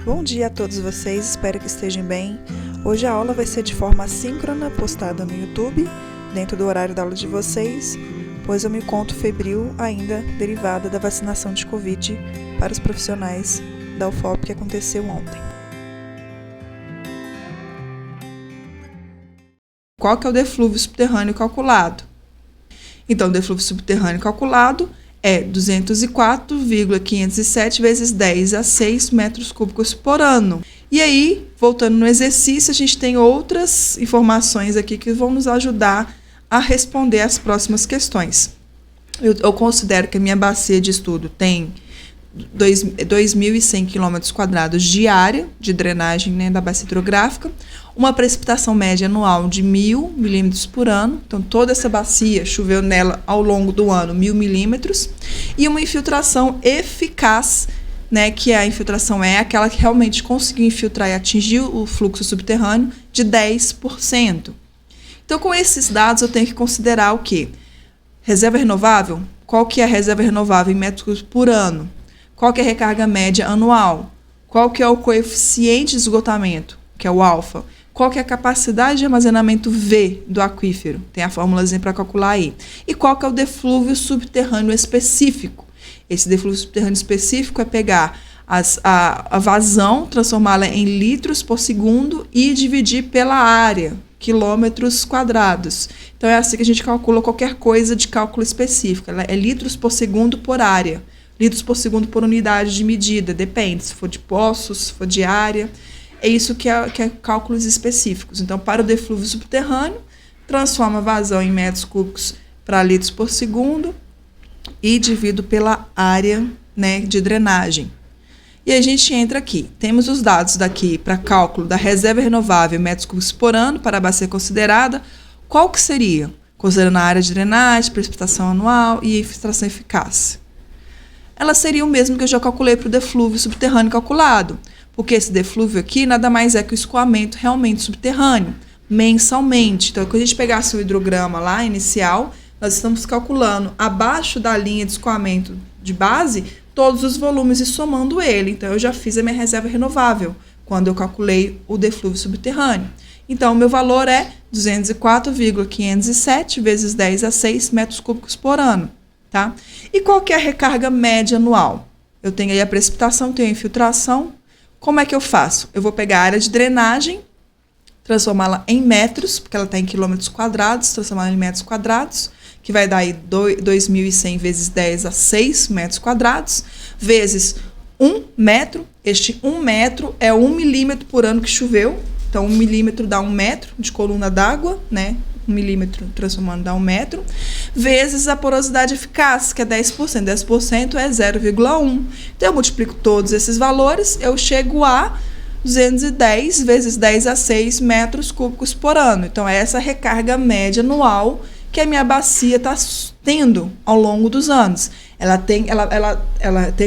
Bom dia a todos vocês, espero que estejam bem. Hoje a aula vai ser de forma assíncrona, postada no YouTube, dentro do horário da aula de vocês, pois eu me encontro febril ainda, derivada da vacinação de Covid para os profissionais da UFOP que aconteceu ontem. Qual que é o deflúvio subterrâneo calculado? Então, o deflúvio subterrâneo calculado é 204,507 vezes 10 a 6 metros cúbicos por ano. E aí, voltando no exercício, a gente tem outras informações aqui que vão nos ajudar a responder as próximas questões. Eu considero que a minha bacia de estudo tem 2.100 km² de área de drenagem, né, da bacia hidrográfica, uma precipitação média anual de 1.000 milímetros por ano, então toda essa bacia choveu nela ao longo do ano 1.000 milímetros, e uma infiltração eficaz, né, que a infiltração é aquela que realmente conseguiu infiltrar e atingir o fluxo subterrâneo de 10%. Então, com esses dados, eu tenho que considerar o quê? Reserva renovável? Qual que é a reserva renovável em metros cúbicos por ano? Qual que é a recarga média anual? Qual que é o coeficiente de esgotamento, que é o alfa? Qual que é a capacidade de armazenamento V do aquífero? Tem a fórmulazinha para calcular aí. E qual que é o deflúvio subterrâneo específico? Esse deflúvio subterrâneo específico é pegar a vazão, transformá-la em litros por segundo e dividir pela área, quilômetros quadrados. Então, é assim que a gente calcula qualquer coisa de cálculo específico. Ela é litros por segundo por área. Litros por segundo por unidade de medida, depende, se for de poços, se for de área. É isso que é cálculos específicos. Então, para o deflúvio subterrâneo, transforma a vazão em metros cúbicos para litros por segundo e divido pela área, né, de drenagem. E a gente entra aqui. Temos os dados daqui para cálculo da reserva renovável em metros cúbicos por ano para a bacia considerada. Qual que seria? Considerando a área de drenagem, precipitação anual e infiltração eficaz. Ela seria o mesmo que eu já calculei para o deflúvio subterrâneo calculado, porque esse deflúvio aqui nada mais é que o escoamento realmente subterrâneo, mensalmente. Então, quando a gente pegasse o hidrograma lá, inicial, nós estamos calculando abaixo da linha de escoamento de base todos os volumes e somando ele. Então, eu já fiz a minha reserva renovável quando eu calculei o deflúvio subterrâneo. Então, o meu valor é 204,507 vezes 10 a 6 metros cúbicos por ano. Tá? E qual que é a recarga média anual? Eu tenho aí a precipitação, tenho a infiltração. Como é que eu faço? Eu vou pegar a área de drenagem, transformá-la em metros, porque ela está em quilômetros quadrados, transformá-la em metros quadrados, que vai dar aí 2.100 vezes 10 a 6 metros quadrados, vezes 1 metro. Este 1 metro é 1 milímetro por ano que choveu. Então, 1 milímetro dá 1 metro de coluna d'água, né? 1 milímetro transformando dá 1 metro, vezes a porosidade eficaz, que é 10%. 10% é 0,1. Então, eu multiplico todos esses valores, eu chego a 210 vezes 10 a 6 metros cúbicos por ano. Então, é essa recarga média anual que a minha bacia está tendo ao longo dos anos. Ela tem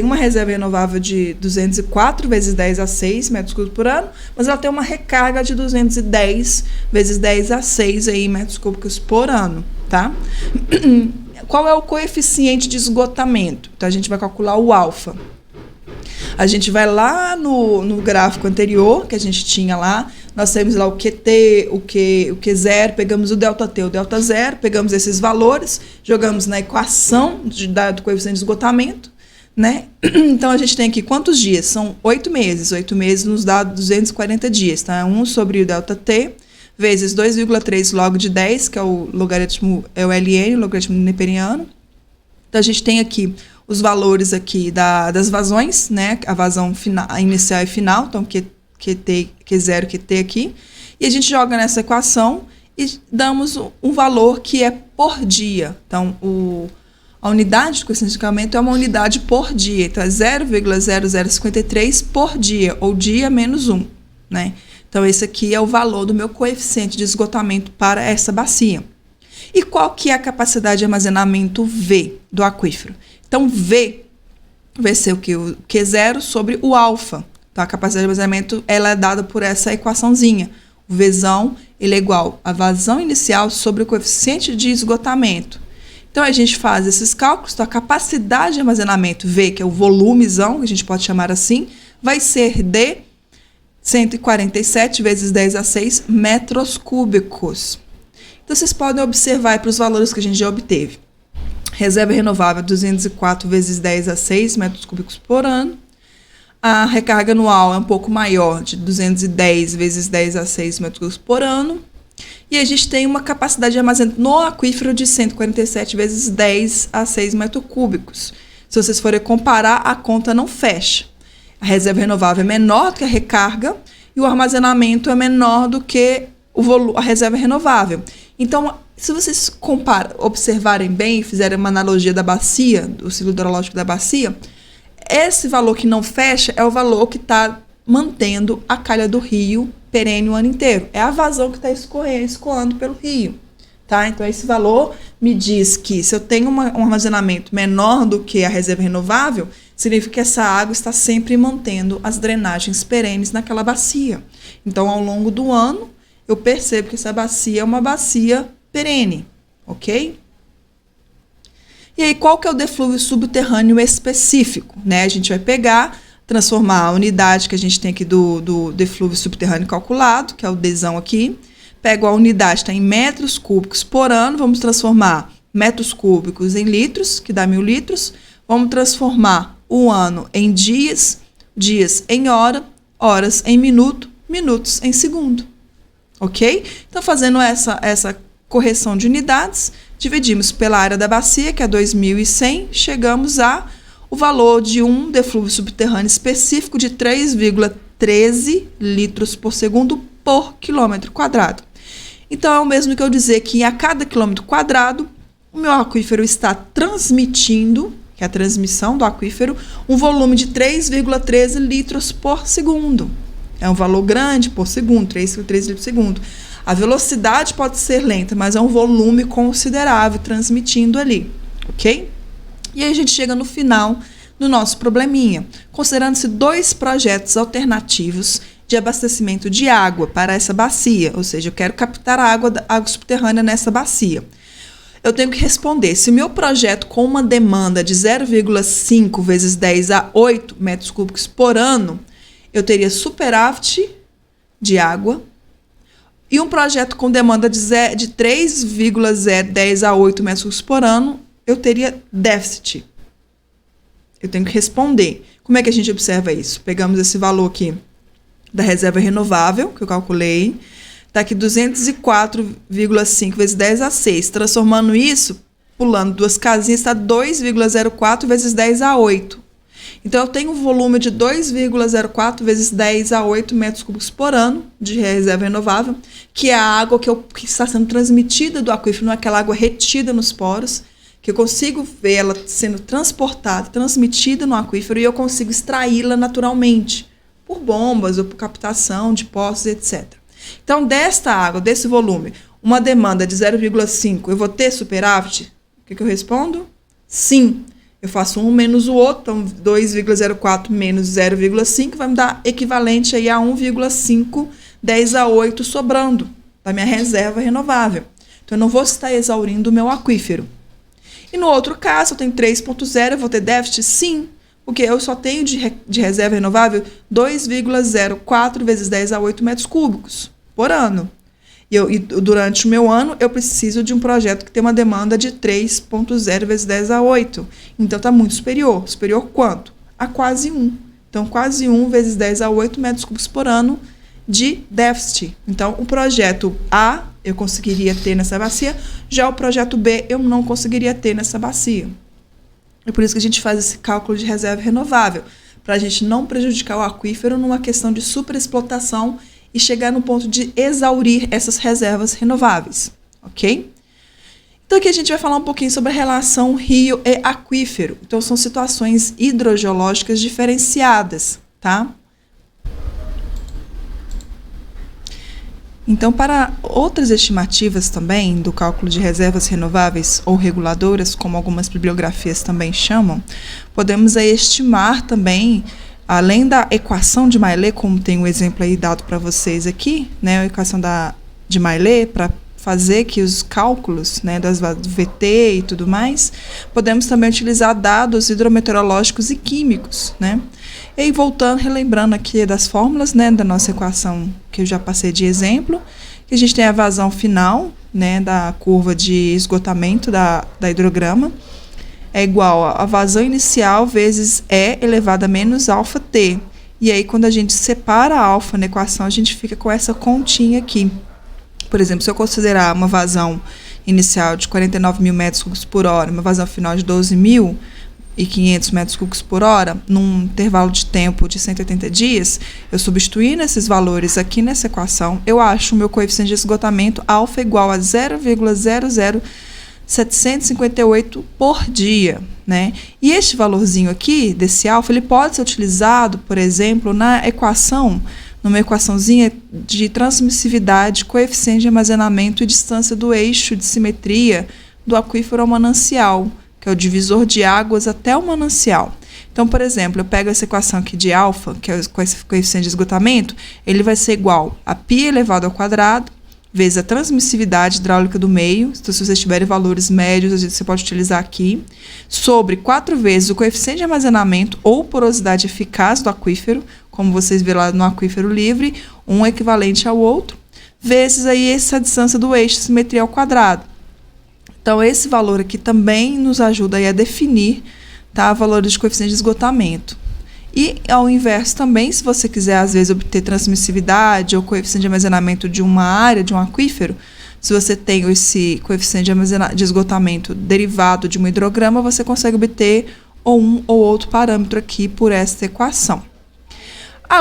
uma reserva renovável de 204 vezes 10 a 6 metros cúbicos por ano, mas ela tem uma recarga de 210 vezes 10 a 6 aí, metros cúbicos por ano, tá? Qual é o coeficiente de esgotamento? Então, a gente vai calcular o alfa. A gente vai lá no gráfico anterior, que a gente tinha lá, nós temos lá o QT, o Q0, pegamos o ΔT, o Δ0, pegamos esses valores, jogamos na equação do coeficiente de esgotamento, né? Então, a gente tem aqui quantos dias? São 8 meses. 8 meses nos dá 240 dias, tá? 1 sobre o ΔT, vezes 2,3 log de 10, que é o logaritmo, é o LN, o logaritmo neperiano. Então, a gente tem aqui os valores aqui das vazões, né? A vazão inicial e final, então QT, Q0, QT aqui. E a gente joga nessa equação e damos um valor que é por dia. Então, a unidade de coeficiente de escoamento é uma unidade por dia. Então, é 0,0053 por dia, ou dia menos 1, né? Então, esse aqui é o valor do meu coeficiente de esgotamento para essa bacia. E qual que é a capacidade de armazenamento V do aquífero? Então, V vai ser o que? O Q0 sobre o alfa. Então, a capacidade de armazenamento ela é dada por essa equaçãozinha. O Vzão ele é igual à vazão inicial sobre o coeficiente de esgotamento. Então, a gente faz esses cálculos. Então, a capacidade de armazenamento V, que é o volumezão, que a gente pode chamar assim, vai ser de 147 vezes 10 a 6 metros cúbicos. Então, vocês podem observar para os valores que a gente já obteve. Reserva renovável, 204 vezes 10 a 6 metros cúbicos por ano. A recarga anual é um pouco maior, de 210 vezes 10 a 6 metros cúbicos por ano. E a gente tem uma capacidade de armazenamento no aquífero de 147 vezes 10 a 6 metros cúbicos. Se vocês forem comparar, a conta não fecha. A reserva renovável é menor do que a recarga e o armazenamento é menor do que a reserva renovável. Então, se vocês observarem bem, fizerem uma analogia da bacia, do ciclo hidrológico da bacia, esse valor que não fecha é o valor que está mantendo a calha do rio perene o ano inteiro. É a vazão que está escoando pelo rio. Tá? Então, esse valor me diz que se eu tenho um armazenamento menor do que a reserva renovável, significa que essa água está sempre mantendo as drenagens perenes naquela bacia. Então, ao longo do ano, eu percebo que essa bacia é uma bacia perene, ok? E aí, qual que é o deflúvio subterrâneo específico? Né? A gente vai pegar, transformar a unidade que a gente tem aqui do deflúvio subterrâneo calculado, que é o Dzão aqui. Pego a unidade, está em metros cúbicos por ano, vamos transformar metros cúbicos em litros, que dá 1.000 litros. Vamos transformar o ano em dias, dias em hora, horas em minuto, minutos em segundo. Ok? Então, fazendo essa correção de unidades, dividimos pela área da bacia, que é 2.100, chegamos o valor de um deflúvio subterrâneo específico de 3,13 litros por segundo por quilômetro quadrado. Então, é o mesmo que eu dizer que a cada quilômetro quadrado, o meu aquífero está transmitindo, que é a transmissão do aquífero, um volume de 3,13 litros por segundo. É um valor grande por segundo, 3,13 litros por segundo. A velocidade pode ser lenta, mas é um volume considerável transmitindo ali, ok? E aí a gente chega no final do nosso probleminha, considerando-se 2 projetos alternativos de abastecimento de água para essa bacia, ou seja, eu quero captar a água subterrânea nessa bacia. Eu tenho que responder se o meu projeto com uma demanda de 0,5 vezes 10 a 8 metros cúbicos por ano, eu teria superávit de água, e um projeto com demanda de 3,010 a 8 metros cúbicos por ano, eu teria déficit. Eu tenho que responder. Como é que a gente observa isso? Pegamos esse valor aqui da reserva renovável, que eu calculei, está aqui 204,5 vezes 10 a 6. Transformando isso, pulando 2 casinhas, está 2,04 vezes 10 a 8. Então, eu tenho um volume de 2,04 vezes 10 a 8 metros cúbicos por ano de reserva renovável, que é a água que está sendo transmitida do aquífero, não é aquela água retida nos poros, que eu consigo ver ela sendo transportada, transmitida no aquífero, e eu consigo extraí-la naturalmente, por bombas ou por captação de poços, etc. Então, desta água, desse volume, uma demanda de 0,5, eu vou ter superávit? O que eu respondo? Sim. Eu faço um menos o outro, então 2,04 menos 0,5 vai me dar equivalente aí a 1,5, 10 a 8 sobrando da minha reserva renovável. Então, eu não vou estar exaurindo o meu aquífero. E no outro caso, eu tenho 3,0, eu vou ter déficit? Sim, porque eu só tenho de reserva renovável 2,04 vezes 10 a 8 metros cúbicos por ano. E durante o meu ano, eu preciso de um projeto que tem uma demanda de 3,0 vezes 10 a 8. Então, está muito superior. Superior quanto? A quase 1. Então, quase 1 vezes 10 a 8 metros cúbicos por ano de déficit. Então, o projeto A eu conseguiria ter nessa bacia, já o projeto B eu não conseguiria ter nessa bacia. É por isso que a gente faz esse cálculo de reserva renovável, para a gente não prejudicar o aquífero numa questão de superexplotação e chegar no ponto de exaurir essas reservas renováveis, ok? Então, aqui a gente vai falar um pouquinho sobre a relação rio e aquífero. Então, são situações hidrogeológicas diferenciadas, tá? Então, para outras estimativas também do cálculo de reservas renováveis ou reguladoras, como algumas bibliografias também chamam, podemos aí estimar também, além da equação de Maillet, como tem um exemplo aí dado para vocês aqui, né, a equação de Maillet, para fazer que os cálculos, né, do VT e tudo mais, podemos também utilizar dados hidrometeorológicos e químicos, né? E aí, voltando, relembrando aqui das fórmulas, né, da nossa equação que eu já passei de exemplo, que a gente tem a vazão final, né, da curva de esgotamento da hidrograma, é igual a vazão inicial vezes E elevado a menos alfa T. E aí, quando a gente separa a alfa na equação, a gente fica com essa continha aqui. Por exemplo, se eu considerar uma vazão inicial de 49 mil metros cúbicos por hora, uma vazão final de 12.500 metros cúbicos por hora, num intervalo de tempo de 180 dias, eu substituindo esses valores aqui nessa equação, eu acho o meu coeficiente de esgotamento alfa igual a 0,00758 por dia, né? E este valorzinho aqui, desse alfa, ele pode ser utilizado, por exemplo, numa equaçãozinha de transmissividade, coeficiente de armazenamento e distância do eixo de simetria do aquífero ao manancial, que é o divisor de águas até o manancial. Então, por exemplo, eu pego essa equação aqui de alfa, que é o coeficiente de esgotamento, ele vai ser igual a π elevado ao quadrado, vezes a transmissividade hidráulica do meio, então, se vocês tiverem valores médios, você pode utilizar aqui, sobre 4 vezes o coeficiente de armazenamento ou porosidade eficaz do aquífero, como vocês viram lá no aquífero livre, um equivalente ao outro, vezes aí essa distância do eixo de simetria ao quadrado. Então, esse valor aqui também nos ajuda aí a definir, tá, valores de coeficiente de esgotamento. E, ao inverso também, se você quiser, às vezes, obter transmissividade ou coeficiente de armazenamento de uma área, de um aquífero, se você tem esse coeficiente de esgotamento derivado de um hidrograma, você consegue obter ou um ou outro parâmetro aqui por esta equação.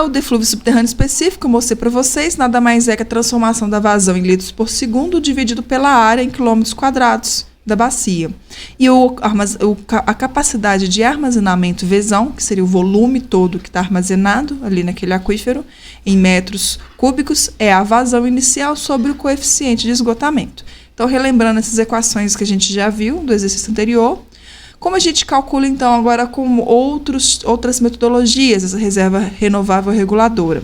O deflúvio subterrâneo específico, eu mostrei para vocês, nada mais é que a transformação da vazão em litros por segundo dividido pela área em quilômetros quadrados da bacia. E a capacidade de armazenamento Vzão, que seria o volume todo que está armazenado ali naquele aquífero, em metros cúbicos, é a vazão inicial sobre o coeficiente de esgotamento. Então, relembrando essas equações que a gente já viu do exercício anterior, como a gente calcula, então, agora com outras metodologias, essa reserva renovável reguladora?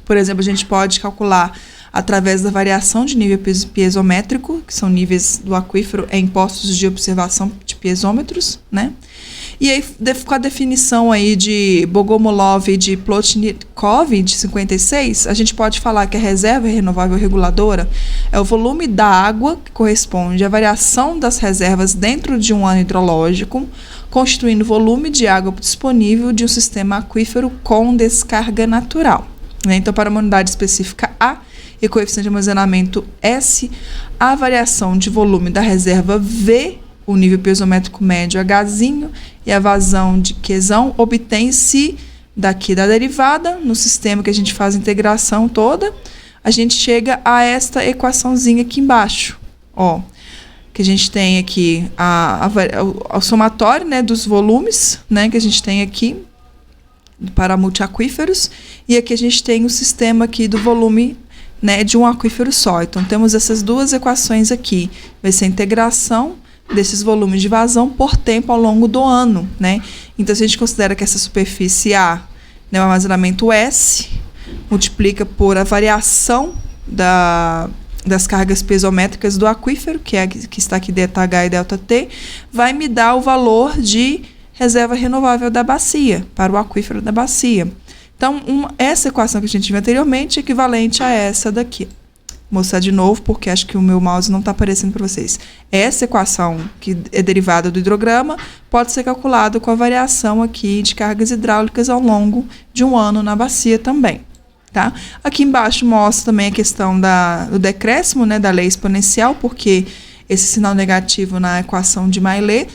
Por exemplo, a gente pode calcular através da variação de nível piezométrico, que são níveis do aquífero em postos de observação de piezômetros, né? E aí, com a definição aí de Bogomolov e de Plotnikov, de 56, a gente pode falar que a reserva renovável reguladora é o volume da água que corresponde à variação das reservas dentro de um ano hidrológico, constituindo o volume de água disponível de um sistema aquífero com descarga natural, né? Então, para uma unidade específica A, e coeficiente de armazenamento S, a variação de volume da reserva V, o nível piezométrico médio Hzinho, e a vazão de Qzão, obtém-se daqui da derivada, no sistema que a gente faz a integração toda, a gente chega a esta equaçãozinha aqui embaixo, ó, que a gente tem aqui o somatório, né, dos volumes, né, que a gente tem aqui para multiaquíferos, e aqui a gente tem o sistema aqui do volume, né, de um aquífero só. Então, temos essas duas equações aqui. Vai ser a integração desses volumes de vazão por tempo ao longo do ano, né? Então, se a gente considera que essa superfície A, né, o armazenamento S, multiplica por a variação das cargas piezométricas do aquífero, que está aqui ΔH e ΔT, vai me dar o valor de reserva renovável da bacia, para o aquífero da bacia. Então, essa equação que a gente viu anteriormente é equivalente a essa daqui. Vou mostrar de novo, porque acho que o meu mouse não está aparecendo para vocês. Essa equação, que é derivada do hidrograma, pode ser calculada com a variação aqui de cargas hidráulicas ao longo de um ano na bacia também. Tá? Aqui embaixo mostra também a questão do decréscimo, né, da lei exponencial, porque esse sinal negativo na equação de Maillet,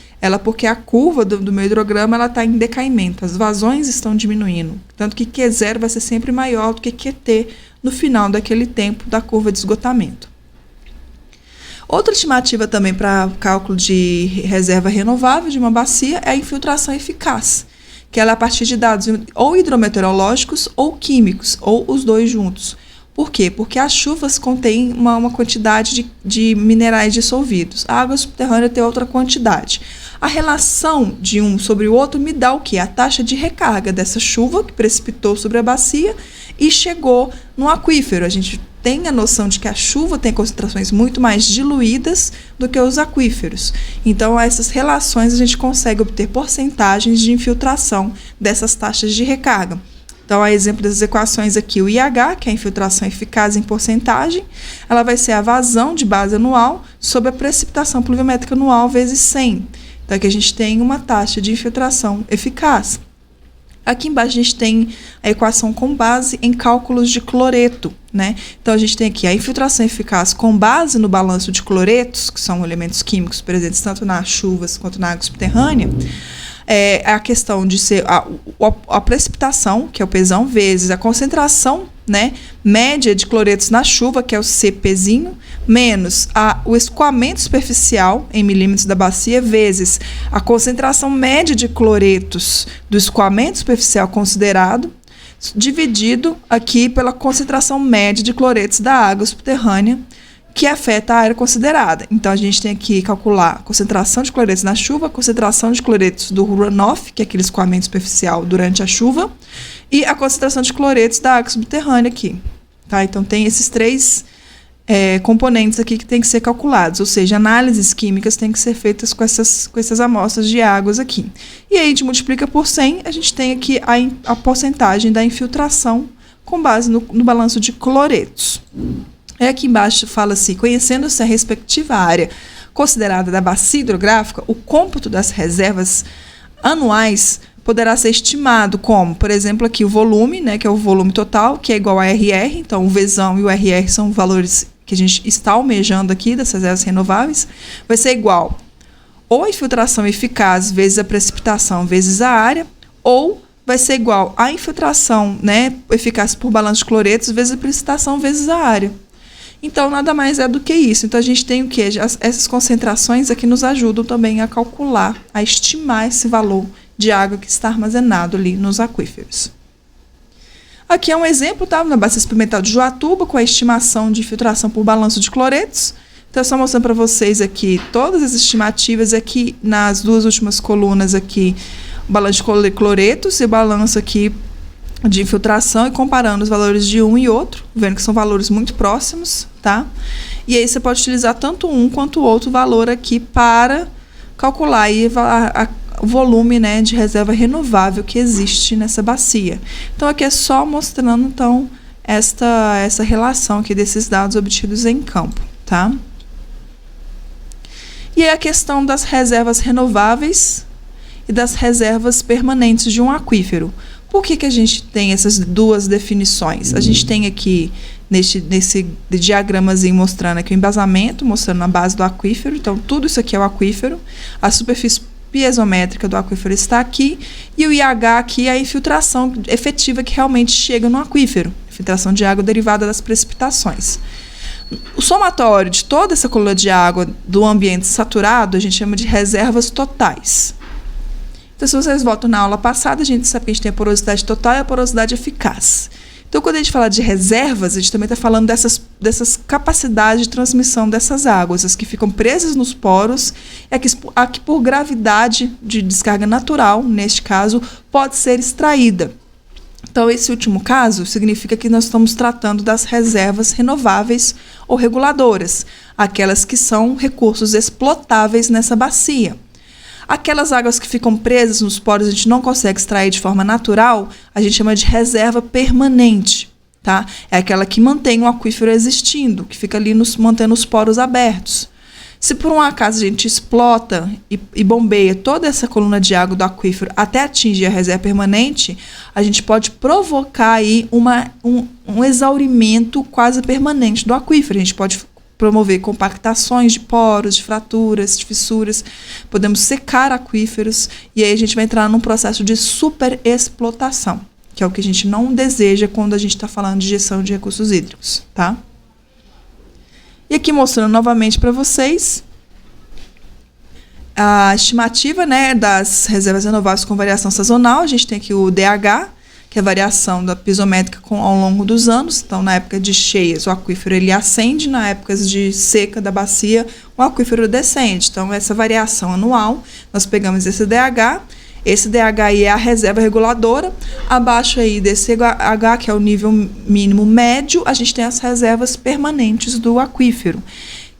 porque a curva do meu hidrograma está em decaimento, as vazões estão diminuindo, tanto que Q0 vai ser sempre maior do que QT no final daquele tempo da curva de esgotamento. Outra estimativa também para cálculo de reserva renovável de uma bacia é a infiltração eficaz, que ela é a partir de dados ou hidrometeorológicos ou químicos, ou os dois juntos. Por quê? Porque as chuvas contêm uma quantidade de minerais dissolvidos. A água subterrânea tem outra quantidade. A relação de um sobre o outro me dá o quê? A taxa de recarga dessa chuva que precipitou sobre a bacia e chegou no aquífero. A gente tem a noção de que a chuva tem concentrações muito mais diluídas do que os aquíferos. Então, essas relações a gente consegue obter porcentagens de infiltração dessas taxas de recarga. Então, a exemplo das equações aqui, o IH, que é a infiltração eficaz em porcentagem, ela vai ser a vazão de base anual sobre a precipitação pluviométrica anual vezes 100. Então, aqui a gente tem uma taxa de infiltração eficaz. Aqui embaixo a gente tem a equação com base em cálculos de cloreto, né? Então, a gente tem aqui a infiltração eficaz com base no balanço de cloretos, que são elementos químicos presentes tanto nas chuvas quanto na água subterrânea. A questão de ser a precipitação, que é o pesão, vezes a concentração, né, média de cloretos na chuva, que é o CPzinho, menos o escoamento superficial em milímetros da bacia, vezes a concentração média de cloretos do escoamento superficial considerado, dividido aqui pela concentração média de cloretos da água subterrânea, que afeta a área considerada. Então, a gente tem aqui que calcular a concentração de cloretos na chuva, a concentração de cloretos do runoff, que é aquele escoamento superficial durante a chuva, e a concentração de cloretos da água subterrânea aqui. Tá? Então, tem esses três componentes aqui que tem que ser calculados, ou seja, análises químicas têm que ser feitas com essas amostras de águas aqui. E aí, a gente multiplica por 100, a gente tem aqui a porcentagem da infiltração com base no balanço de cloretos. Aqui embaixo fala assim, conhecendo-se a respectiva área considerada da bacia hidrográfica, o cômputo das reservas anuais poderá ser estimado como, por exemplo, aqui o volume, né, que é o volume total, que é igual a RR, então o Vzão e o RR são valores que a gente está almejando aqui das reservas renováveis, vai ser igual ou a infiltração eficaz vezes a precipitação vezes a área, ou vai ser igual a infiltração, né, eficaz por balanço de cloretos vezes a precipitação vezes a área. Então, nada mais é do que isso. Então, a gente tem o quê? Essas concentrações aqui nos ajudam também a calcular, a estimar esse valor de água que está armazenado ali nos aquíferos. Aqui é um exemplo, tá? Na bacia experimental de Joatuba, com a estimação de infiltração por balanço de cloretos. Então, só mostrando para vocês aqui todas as estimativas aqui nas duas últimas colunas aqui, o balanço de cloretos e o balanço aqui de infiltração e comparando os valores de um e outro, vendo que são valores muito próximos, tá? E aí você pode utilizar tanto um quanto o outro valor aqui para calcular aí o volume, né, de reserva renovável que existe nessa bacia. Então, aqui é só mostrando, então, essa relação aqui desses dados obtidos em campo, tá? E aí a questão das reservas renováveis e das reservas permanentes de um aquífero. Por que a gente tem essas duas definições? A gente tem aqui, nesse diagramazinho, mostrando aqui o embasamento, mostrando a base do aquífero. Então, tudo isso aqui é o aquífero. A superfície piezométrica do aquífero está aqui. E o IH aqui é a infiltração efetiva que realmente chega no aquífero. Infiltração de água derivada das precipitações. O somatório de toda essa coluna de água do ambiente saturado, a gente chama de reservas totais. Então, se vocês voltam na aula passada, a gente sabe que a gente tem a porosidade total e a porosidade eficaz. Então, quando a gente fala de reservas, a gente também está falando dessas capacidades de transmissão dessas águas, as que ficam presas nos poros, e a que por gravidade de descarga natural, neste caso, pode ser extraída. Então, esse último caso significa que nós estamos tratando das reservas renováveis ou reguladoras, aquelas que são recursos explotáveis nessa bacia. Aquelas águas que ficam presas nos poros, a gente não consegue extrair de forma natural, a gente chama de reserva permanente, tá? É aquela que mantém o aquífero existindo, que fica ali mantendo os poros abertos. Se por um acaso a gente explota e bombeia toda essa coluna de água do aquífero até atingir a reserva permanente, a gente pode provocar aí um exaurimento quase permanente do aquífero. A gente pode promover compactações de poros, de fraturas, de fissuras. Podemos secar aquíferos e aí a gente vai entrar num processo de superexplotação, que é o que a gente não deseja quando a gente está falando de gestão de recursos hídricos, tá? E aqui mostrando novamente para vocês a estimativa, né, das reservas renováveis com variação sazonal. A gente tem aqui o DH, que é a variação da piezométrica ao longo dos anos. Então, na época de cheias, o aquífero ele ascende, na época de seca da bacia, o aquífero descende. Então, essa variação anual, nós pegamos esse DH, Esse DH aí é a reserva reguladora. Abaixo aí desse H, que é o nível mínimo médio, a gente tem as reservas permanentes do aquífero.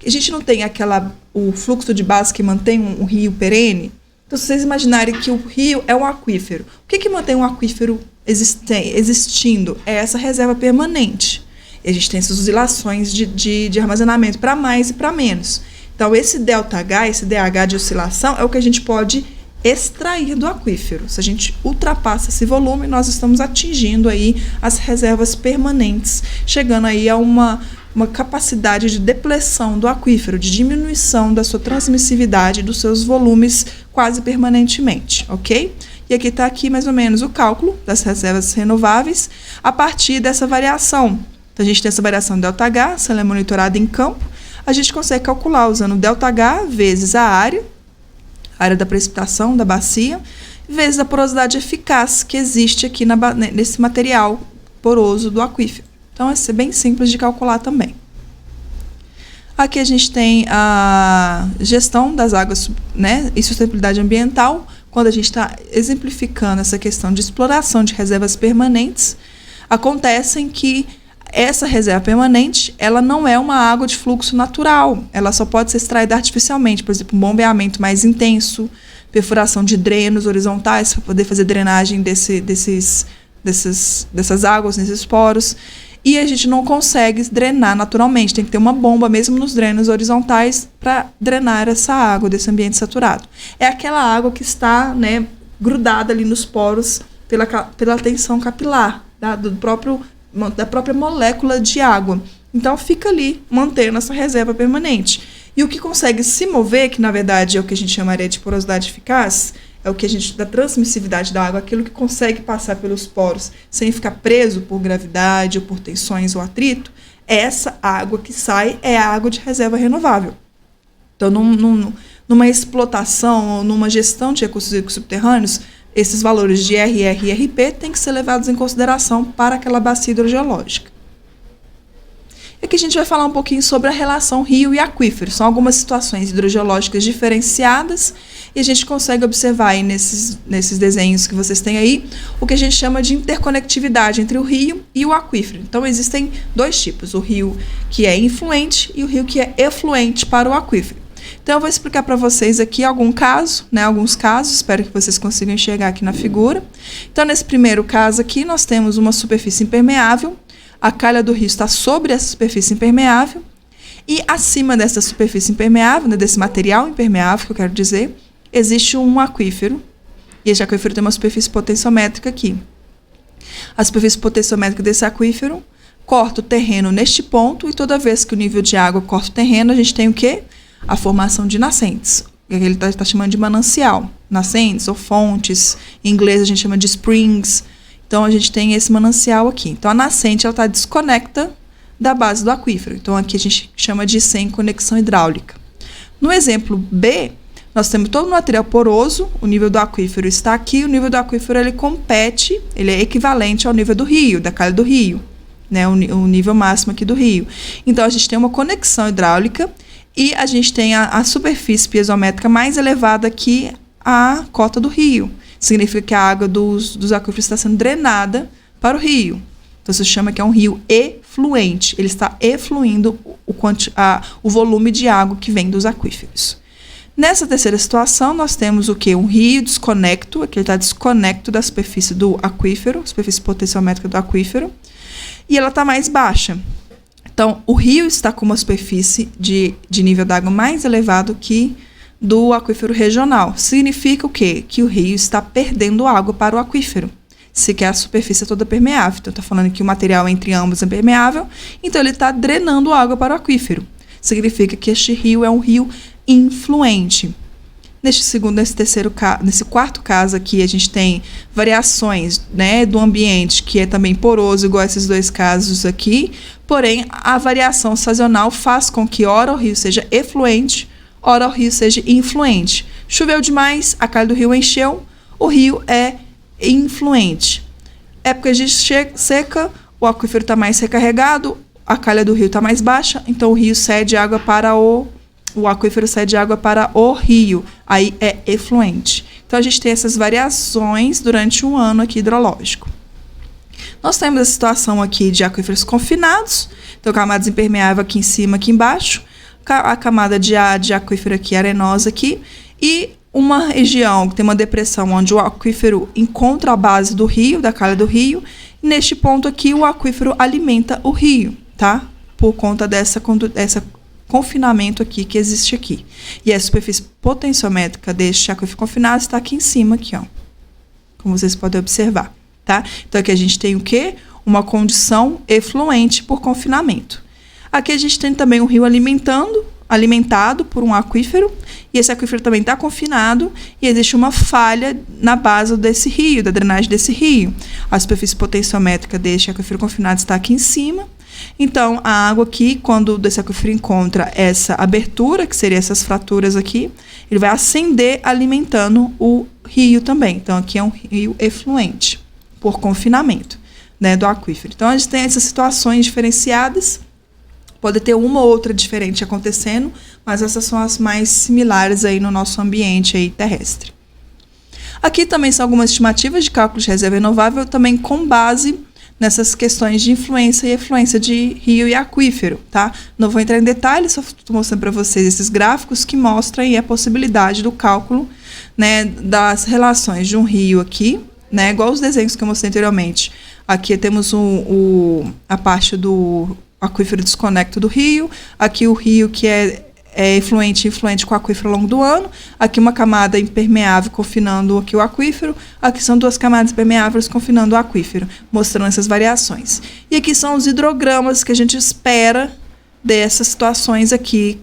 A gente não tem o fluxo de base que mantém um rio perene. Então, se vocês imaginarem que o rio é um aquífero, o que mantém um aquífero existindo? É essa reserva permanente. E a gente tem essas oscilações de armazenamento para mais e para menos. Então, esse ΔH, esse DH de oscilação, é o que a gente pode extrair do aquífero. Se a gente ultrapassa esse volume, nós estamos atingindo aí as reservas permanentes, chegando aí a uma capacidade de depleção do aquífero, de diminuição da sua transmissividade, dos seus volumes quase permanentemente, ok? E aqui está mais ou menos o cálculo das reservas renováveis a partir dessa variação. Então, a gente tem essa variação ΔH, se ela é monitorada em campo, a gente consegue calcular usando ΔH vezes a área da precipitação da bacia, vezes a porosidade eficaz que existe aqui nesse material poroso do aquífero. Então, é bem simples de calcular também. Aqui a gente tem a gestão das águas, né, e sustentabilidade ambiental, quando a gente está exemplificando essa questão de exploração de reservas permanentes. Acontecem que essa reserva permanente, ela não é uma água de fluxo natural, ela só pode ser extraída artificialmente, por exemplo, um bombeamento mais intenso, perfuração de drenos horizontais para poder fazer drenagem dessas águas, nesses poros, e a gente não consegue drenar naturalmente, tem que ter uma bomba mesmo nos drenos horizontais para drenar essa água desse ambiente saturado. É aquela água que está, né, grudada ali nos poros pela tensão capilar da própria molécula de água. Então, fica ali, mantendo essa reserva permanente. E o que consegue se mover, que na verdade é o que a gente chamaria de porosidade eficaz, é o que a gente, da transmissividade da água, aquilo que consegue passar pelos poros sem ficar preso por gravidade, ou por tensões ou atrito, essa água que sai é a água de reserva renovável. Então, numa explotação ou numa gestão de recursos hídricos subterrâneos, esses valores de RR e RP têm que ser levados em consideração para aquela bacia hidrogeológica. Aqui a gente vai falar um pouquinho sobre a relação rio e aquífero. São algumas situações hidrogeológicas diferenciadas e a gente consegue observar aí nesses desenhos que vocês têm aí o que a gente chama de interconectividade entre o rio e o aquífero. Então, existem dois tipos, o rio que é influente e o rio que é efluente para o aquífero. Então, eu vou explicar para vocês aqui alguns casos, espero que vocês consigam enxergar aqui na figura. Então, nesse primeiro caso aqui, nós temos uma superfície impermeável, a calha do rio está sobre essa superfície impermeável, e acima dessa superfície impermeável, né, desse material impermeável, que eu quero dizer, existe um aquífero, e esse aquífero tem uma superfície potenciométrica aqui. A superfície potenciométrica desse aquífero corta o terreno neste ponto, e toda vez que o nível de água corta o terreno, a gente tem o quê? A formação de nascentes. Ele está chamando de manancial. Nascentes ou fontes. Em inglês a gente chama de springs. Então, a gente tem esse manancial aqui. Então, a nascente está desconecta da base do aquífero. Então, aqui a gente chama de sem conexão hidráulica. No exemplo B, nós temos todo o material poroso, o nível do aquífero está aqui, o nível do aquífero ele é equivalente ao nível do rio, da calha do rio, né, o nível máximo aqui do rio. Então, a gente tem uma conexão hidráulica e a gente tem a superfície piezométrica mais elevada que a cota do rio. Significa que a água dos aquíferos está sendo drenada para o rio. Então, se chama que é um rio efluente. Ele está efluindo o volume de água que vem dos aquíferos. Nessa terceira situação, nós temos o quê? Um rio desconecto, aqui ele está desconecto da superfície do aquífero, superfície potenciométrica do aquífero, e ela está mais baixa. Então, o rio está com uma superfície de nível d'água mais elevado que do aquífero regional. Significa o quê? Que o rio está perdendo água para o aquífero, se quer a superfície toda permeável. Então, está falando que o material entre ambos é permeável, então ele está drenando água para o aquífero. Significa que este rio é um rio influente. Nesse quarto caso aqui, a gente tem variações, né, do ambiente, que é também poroso, igual a esses dois casos aqui, porém, a variação sazonal faz com que ora o rio seja efluente, ora o rio seja influente. Choveu demais, a calha do rio encheu, o rio é influente. Época de seca, o aquífero está mais recarregado, a calha do rio está mais baixa, então o rio cede água para o aquífero cede água para o rio, aí é efluente. Então, Então, a gente tem essas variações durante um ano aqui hidrológico. Nós temos a situação aqui de aquíferos confinados, então camadas impermeáveis aqui em cima, aqui embaixo, a camada de aquífero aqui arenosa aqui, e uma região que tem uma depressão onde o aquífero encontra a base do rio, da calha do rio, e neste ponto aqui o aquífero alimenta o rio, tá? Por conta dessa confinamento aqui que existe aqui. E a superfície potenciométrica deste aquífero confinado está aqui em cima, aqui, ó, como vocês podem observar. Tá? Então, aqui a gente tem o quê? Uma condição efluente por confinamento. Aqui a gente tem também um rio alimentado por um aquífero, e esse aquífero também está confinado, e existe uma falha na base desse rio, da drenagem desse rio. A superfície potenciométrica deste aquífero confinado está aqui em cima. Então, a água aqui, quando desse aquífero encontra essa abertura, que seria essas fraturas aqui, ele vai ascender alimentando o rio também. Então, aqui é um rio efluente por confinamento, né, do aquífero. Então, a gente tem essas situações diferenciadas, pode ter uma ou outra diferente acontecendo, mas essas são as mais similares aí no nosso ambiente aí terrestre. Aqui também são algumas estimativas de cálculo de reserva renovável, também com base nessas questões de influência e efluência de rio e aquífero, tá? Não vou entrar em detalhes, só estou mostrando para vocês esses gráficos que mostram aí a possibilidade do cálculo, né, das relações de um rio aqui, né, igual os desenhos que eu mostrei anteriormente. Aqui temos a parte do aquífero desconecto do rio, aqui o rio que é influente com o aquífero ao longo do ano, aqui uma camada impermeável confinando aqui o aquífero, aqui são duas camadas impermeáveis confinando o aquífero, mostrando essas variações. E aqui são os hidrogramas que a gente espera dessas situações aqui,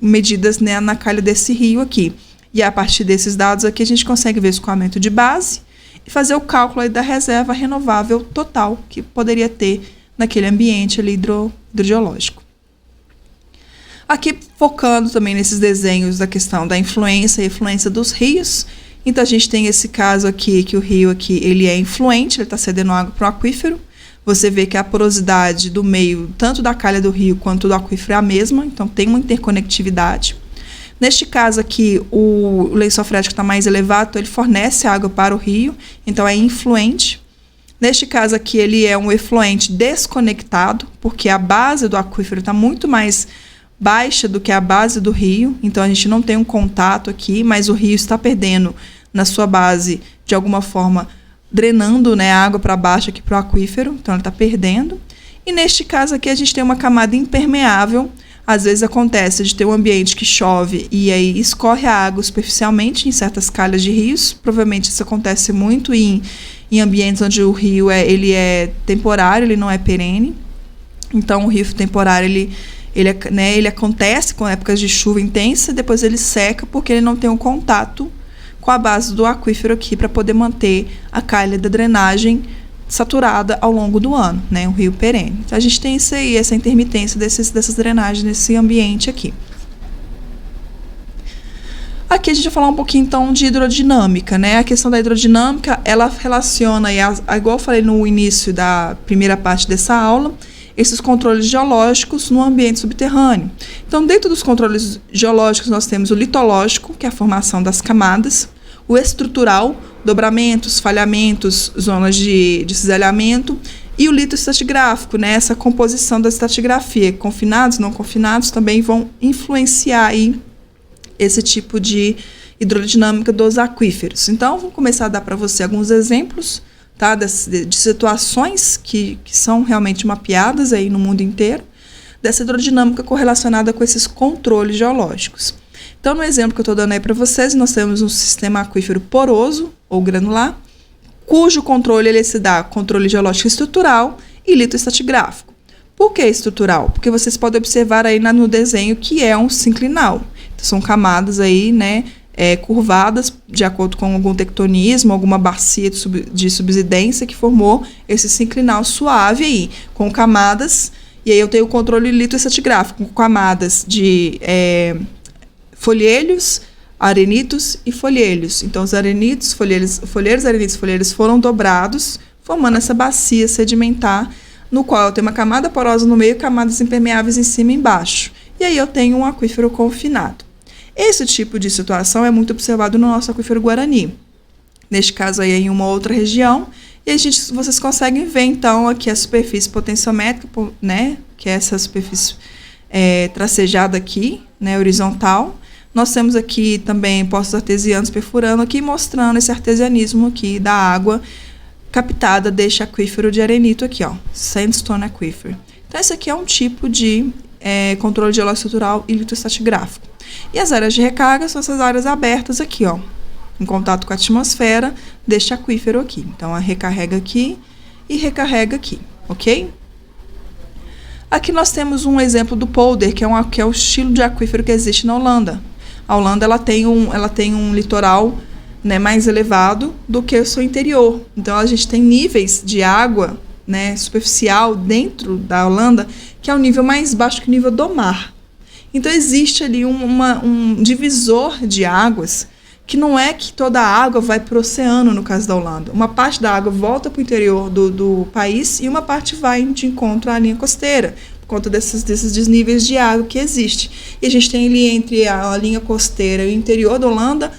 medidas, né, na calha desse rio aqui. E a partir desses dados aqui a gente consegue ver o escoamento de base, e fazer o cálculo aí da reserva renovável total que poderia ter naquele ambiente ali hidrogeológico. Aqui focando também nesses desenhos da questão da influência e efluência dos rios. Então a gente tem esse caso aqui, que o rio aqui ele é influente, ele está cedendo água para o aquífero. Você vê que a porosidade do meio, tanto da calha do rio quanto do aquífero é a mesma, então tem uma interconectividade. Neste caso aqui, o lençol freático está mais elevado, então ele fornece água para o rio, então é influente. Neste caso aqui, ele é um efluente desconectado, porque a base do aquífero está muito mais baixa do que a base do rio, então a gente não tem um contato aqui, mas o rio está perdendo na sua base, de alguma forma, drenando, né, a água para baixo aqui para o aquífero, então ele está perdendo. E neste caso aqui, a gente tem uma camada impermeável. Às vezes acontece de ter um ambiente que chove e aí escorre a água superficialmente em certas calhas de rios. Provavelmente isso acontece muito em ambientes onde o rio ele é temporário, ele não é perene. Então, o rio temporário ele acontece com épocas de chuva intensa, depois ele seca porque ele não tem um contato com a base do aquífero aqui para poder manter a calha da drenagem saturada ao longo do ano, né, um rio perene. Então, a gente tem isso aí, essa intermitência dessas drenagens nesse ambiente aqui. Aqui a gente vai falar um pouquinho, então, de hidrodinâmica, né? A questão da hidrodinâmica, ela relaciona, igual eu falei no início da primeira parte dessa aula, esses controles geológicos no ambiente subterrâneo. Então, dentro dos controles geológicos, nós temos o litológico, que é a formação das camadas, o estrutural, dobramentos, falhamentos, zonas de cisalhamento, e o litoestratigráfico, né, essa composição da estratigrafia. Confinados, não confinados, também vão influenciar aí esse tipo de hidrodinâmica dos aquíferos. Então, vou começar a dar para você alguns exemplos, tá, de situações que são realmente mapeadas aí no mundo inteiro, dessa hidrodinâmica correlacionada com esses controles geológicos. Então, no exemplo que eu estou dando aí para vocês, nós temos um sistema aquífero poroso ou granular, cujo controle ele se dá controle geológico estrutural e litoestratigráfico. Por que estrutural? Porque vocês podem observar aí no desenho que é um sinclinal. Então, são camadas aí, né, curvadas de acordo com algum tectonismo, alguma bacia de subsidência que formou esse sinclinal suave aí, com camadas, e aí eu tenho o controle litoestratigráfico, com camadas de folheiros, arenitos e folheiros. Então, os arenitos, folheiros foram dobrados, formando essa bacia sedimentar, no qual eu tenho uma camada porosa no meio e camadas impermeáveis em cima e embaixo. E aí eu tenho um aquífero confinado. Esse tipo de situação é muito observado no nosso aquífero Guarani, neste caso aí em uma outra região, e vocês conseguem ver então aqui a superfície potenciométrica, né, que é essa superfície tracejada aqui, né, horizontal. Nós temos aqui também poços artesianos perfurando aqui, mostrando esse artesianismo aqui da água captada deste aquífero de arenito aqui, ó, Sandstone Aquifer. Então, esse aqui é um tipo de controle geoestrutural e litoestratigráfico. E as áreas de recarga são essas áreas abertas aqui, ó, em contato com a atmosfera deste aquífero aqui. Então, recarrega aqui e recarrega aqui, ok? Aqui nós temos um exemplo do polder, que é o estilo de aquífero que existe na Holanda. A Holanda ela tem um litoral, né, mais elevado do que o seu interior. Então, a gente tem níveis de água, né, superficial dentro da Holanda, que é o nível mais baixo que o nível do mar. Então, existe ali um divisor de águas, que não é que toda a água vai para o oceano, no caso da Holanda. Uma parte da água volta para o interior do país e uma parte vai de encontro à linha costeira, por conta desses desníveis de água que existe. E a gente tem ali entre a linha costeira e o interior da Holanda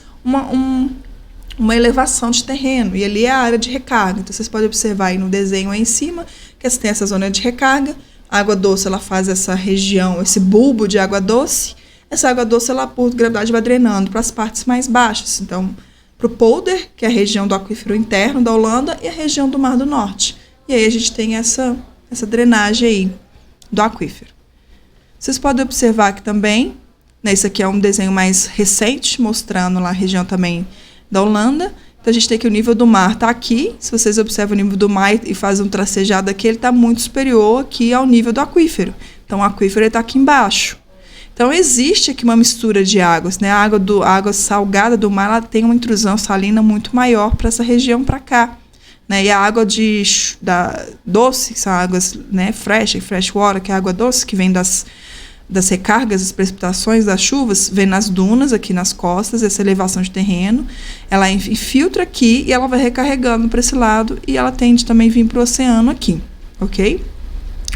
uma elevação de terreno, e ali é a área de recarga. Então, vocês podem observar aí no desenho aí em cima, que tem essa zona de recarga. A água doce, ela faz essa região, esse bulbo de água doce. Essa água doce, ela, por gravidade, vai drenando para as partes mais baixas. Então, para o polder, que é a região do aquífero interno da Holanda, e a região do Mar do Norte. E aí a gente tem essa drenagem aí do aquífero. Vocês podem observar aqui também, né, esse aqui é um desenho mais recente, mostrando lá a região também da Holanda. Então, a gente tem que o nível do mar está aqui. Se vocês observam o nível do mar e fazem um tracejado aqui, ele está muito superior aqui ao nível do aquífero. Então, o aquífero está aqui embaixo. Então, existe aqui uma mistura de águas, né? A água salgada do mar, ela tem uma intrusão salina muito maior para essa região para cá, né? E a água doce, que são águas, né, fresh water, que é a água doce, que vem das recargas, das precipitações, das chuvas, vem nas dunas, aqui nas costas, essa elevação de terreno, ela infiltra aqui e ela vai recarregando para esse lado e ela tende também a vir para o oceano aqui, ok?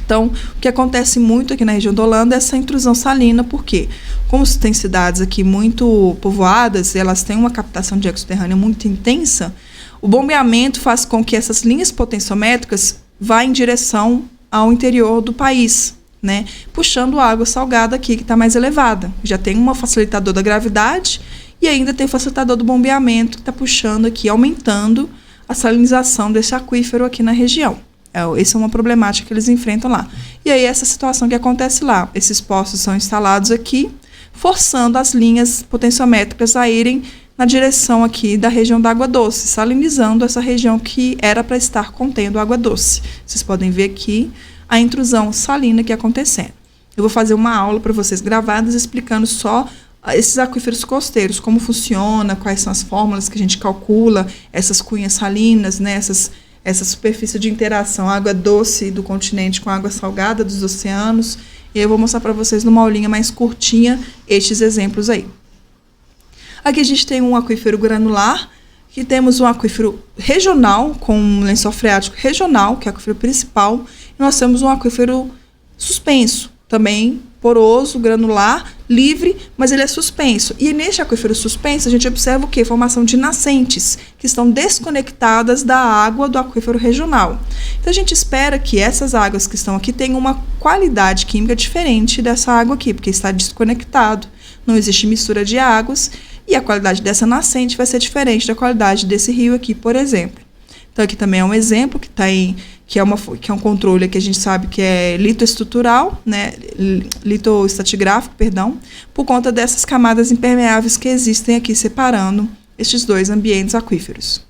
Então, o que acontece muito aqui na região da Holanda é essa intrusão salina, porque como tem cidades aqui muito povoadas, elas têm uma captação de água subterrânea muito intensa, o bombeamento faz com que essas linhas potenciométricas vá em direção ao interior do país, né, puxando água salgada aqui, que está mais elevada. Já tem um facilitador da gravidade e ainda tem o facilitador do bombeamento, que está puxando aqui, aumentando a salinização desse aquífero aqui na região. Essa é uma problemática que eles enfrentam lá. E aí, essa situação que acontece lá. Esses postos são instalados aqui, forçando as linhas potenciométricas a irem na direção aqui da região da água doce, salinizando essa região que era para estar contendo água doce. Vocês podem ver aqui a intrusão salina que acontecendo. Eu vou fazer uma aula para vocês gravadas explicando só esses aquíferos costeiros, como funciona, quais são as fórmulas que a gente calcula, essas cunhas salinas, né, essa superfície de interação, água doce do continente com água salgada dos oceanos. E eu vou mostrar para vocês numa aulinha mais curtinha estes exemplos aí. Aqui a gente tem um aquífero granular, que temos um aquífero regional, com um lençol freático regional, que é o aquífero principal, e nós temos um aquífero suspenso, também poroso, granular, livre, mas ele é suspenso. E neste aquífero suspenso, a gente observa o quê? Formação de nascentes, que estão desconectadas da água do aquífero regional. Então, a gente espera que essas águas que estão aqui tenham uma qualidade química diferente dessa água aqui, porque está desconectado, não existe mistura de águas, e a qualidade dessa nascente vai ser diferente da qualidade desse rio aqui, por exemplo. Então, aqui também é um exemplo que é um controle que a gente sabe que é litoestrutural, né, litoestratigráfico, perdão, por conta dessas camadas impermeáveis que existem aqui separando estes dois ambientes aquíferos.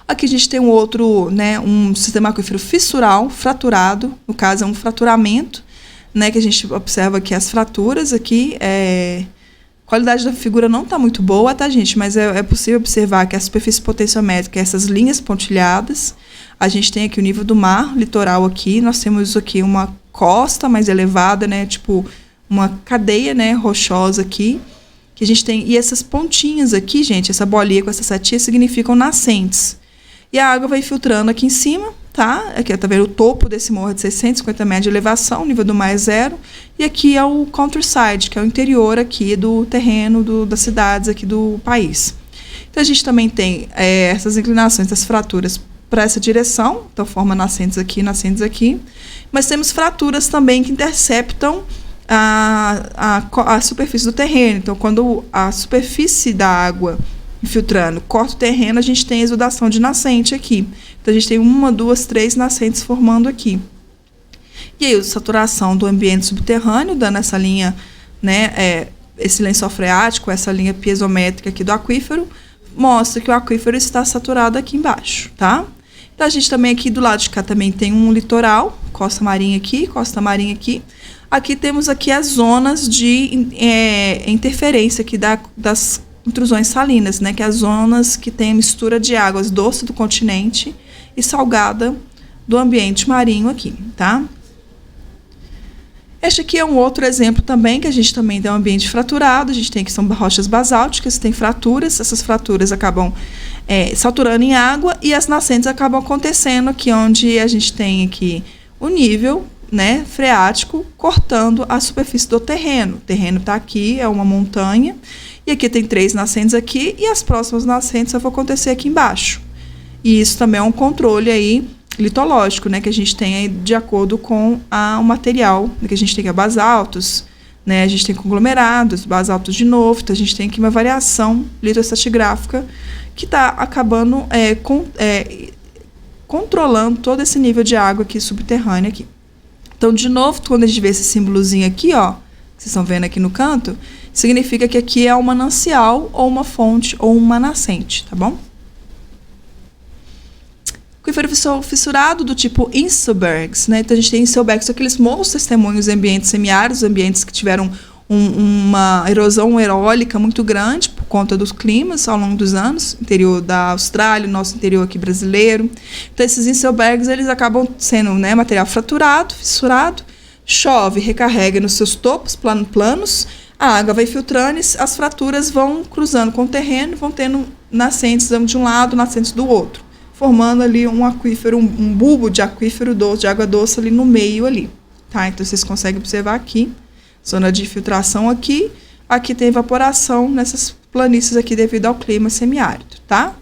Aqui a gente tem um outro, né, um sistema aquífero fissural, fraturado, no caso é um fraturamento, né, que a gente observa aqui as fraturas aqui, a qualidade da figura não está muito boa, tá, gente? Mas é possível observar que a superfície potenciométrica, essas linhas pontilhadas, a gente tem aqui o nível do mar, litoral aqui, nós temos aqui uma costa mais elevada, né? Tipo, uma cadeia, né, rochosa aqui, que a gente tem, e essas pontinhas aqui, gente, essa bolinha com essa setinha significam nascentes. E a água vai filtrando aqui em cima, tá? Aqui tá vendo o topo desse morro de 650 metros de elevação, o nível do mar é 0. E aqui é o countryside, que é o interior aqui do terreno das cidades aqui do país. Então, a gente também tem essas inclinações das fraturas para essa direção, então forma nascentes aqui, mas temos fraturas também que interceptam a superfície do terreno. Então, quando a superfície da água infiltrando corta o terreno, a gente tem exudação de nascente aqui. Então, a gente tem 1, 2, 3 nascentes formando aqui. E aí, a saturação do ambiente subterrâneo, dando essa linha, né, esse lençol freático, essa linha piezométrica aqui do aquífero, mostra que o aquífero está saturado aqui embaixo, tá? Então, a gente também aqui do lado de cá também tem um litoral, costa marinha aqui, costa marinha aqui. Aqui temos aqui as zonas de interferência aqui das intrusões salinas, né? Que é as zonas que tem a mistura de águas doce do continente e salgada do ambiente marinho aqui, tá? Este aqui é um outro exemplo também, que a gente também tem um ambiente fraturado. A gente tem que são rochas basálticas, tem fraturas. Essas fraturas acabam saturando em água e as nascentes acabam acontecendo aqui, onde a gente tem aqui o nível, né, freático cortando a superfície do terreno. O terreno está aqui, é uma montanha, e aqui tem 3 nascentes aqui, e as próximas nascentes vão acontecer aqui embaixo. E isso também é um controle aí litológico, né, que a gente tem aí de acordo com o material, que a gente tem basaltos, né, a gente tem conglomerados, basaltos de novo, então a gente tem aqui uma variação litoestratigráfica que está acabando controlando todo esse nível de água aqui subterrânea aqui. Então, de novo, quando a gente vê esse símbolozinho aqui, ó, que vocês estão vendo aqui no canto, significa que aqui é um manancial, ou uma fonte, ou uma nascente, tá bom? Aquífero fissurado do tipo Inselbergs, né? Então, a gente tem Inselbergs, são aqueles monstros testemunhos em ambientes semiáridos, ambientes que tiveram uma erosão eólica muito grande por conta dos climas ao longo dos anos, interior da Austrália, nosso interior aqui brasileiro. Então, esses Inselbergs, eles acabam sendo, né, material fraturado, fissurado, chove, recarrega nos seus topos planos, a água vai filtrando e as fraturas vão cruzando com o terreno, vão tendo nascentes de um lado, nascentes do outro, formando ali um aquífero, um bulbo de aquífero doce, de água doce ali no meio ali, tá? Então, vocês conseguem observar aqui, zona de filtração aqui, aqui tem evaporação nessas planícies aqui devido ao clima semiárido, tá?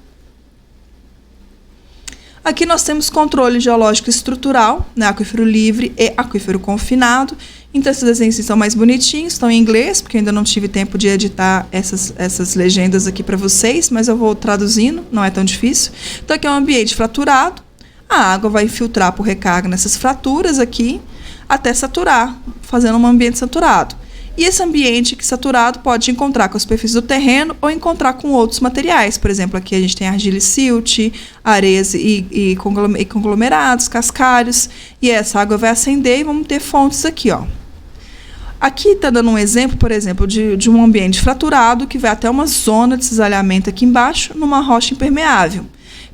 Aqui nós temos controle geológico estrutural, né, aquífero livre e aquífero confinado. Então, esses desenhos são mais bonitinhos, estão em inglês, porque eu ainda não tive tempo de editar essas legendas aqui para vocês, mas eu vou traduzindo, não é tão difícil. Então, aqui é um ambiente fraturado, a água vai infiltrar por recarga nessas fraturas aqui, até saturar, fazendo um ambiente saturado. E esse ambiente saturado pode encontrar com a superfície do terreno ou encontrar com outros materiais. Por exemplo, aqui a gente tem argila e silt, areias e conglomerados, cascalhos. E essa água vai ascender e vamos ter fontes aqui, ó. Aqui está dando um exemplo, por exemplo, de um ambiente fraturado que vai até uma zona de cisalhamento aqui embaixo, numa rocha impermeável.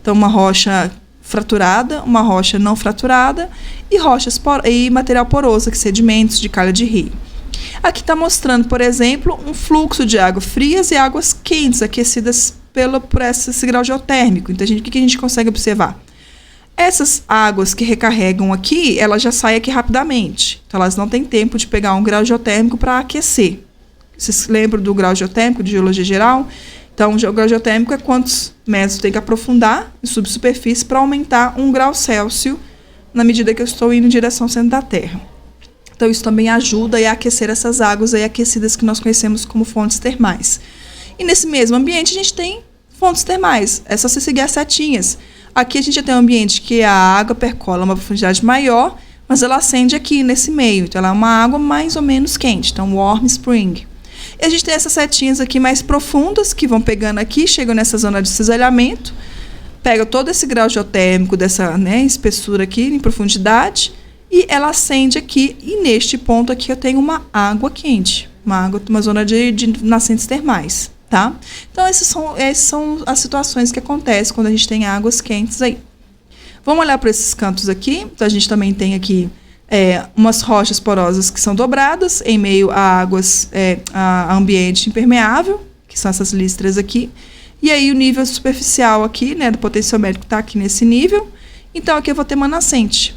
Então, uma rocha fraturada, uma rocha não fraturada e material poroso, que sedimentos de calha de rio. Aqui está mostrando, por exemplo, um fluxo de águas frias e águas quentes, aquecidas por esse grau geotérmico. Então, o que a gente consegue observar? Essas águas que recarregam aqui, elas já saem aqui rapidamente. Então, elas não têm tempo de pegar um grau geotérmico para aquecer. Vocês lembram do grau geotérmico de geologia geral? Então, o grau geotérmico é quantos metros tem que aprofundar em subsuperfície para aumentar 1 grau Celsius na medida que eu estou indo em direção ao centro da Terra. Então, isso também ajuda a aquecer essas águas aí aquecidas que nós conhecemos como fontes termais. E nesse mesmo ambiente, a gente tem fontes termais. É só você seguir as setinhas. Aqui a gente já tem um ambiente que a água percola uma profundidade maior, mas ela acende aqui nesse meio. Então, ela é uma água mais ou menos quente. Então, warm spring. E a gente tem essas setinhas aqui mais profundas, que vão pegando aqui, chegam nessa zona de cisalhamento, pega todo esse grau geotérmico dessa, né, espessura aqui em profundidade, e ela acende aqui, e neste ponto aqui eu tenho uma água quente, uma zona de nascentes termais, tá? Então, essas são as situações que acontecem quando a gente tem águas quentes aí. Vamos olhar para esses cantos aqui. Então, a gente também tem aqui umas rochas porosas que são dobradas em meio a águas, a ambiente impermeável, que são essas listras aqui. E aí, o nível superficial aqui, né, do potenciométrico está aqui nesse nível. Então, aqui eu vou ter uma nascente.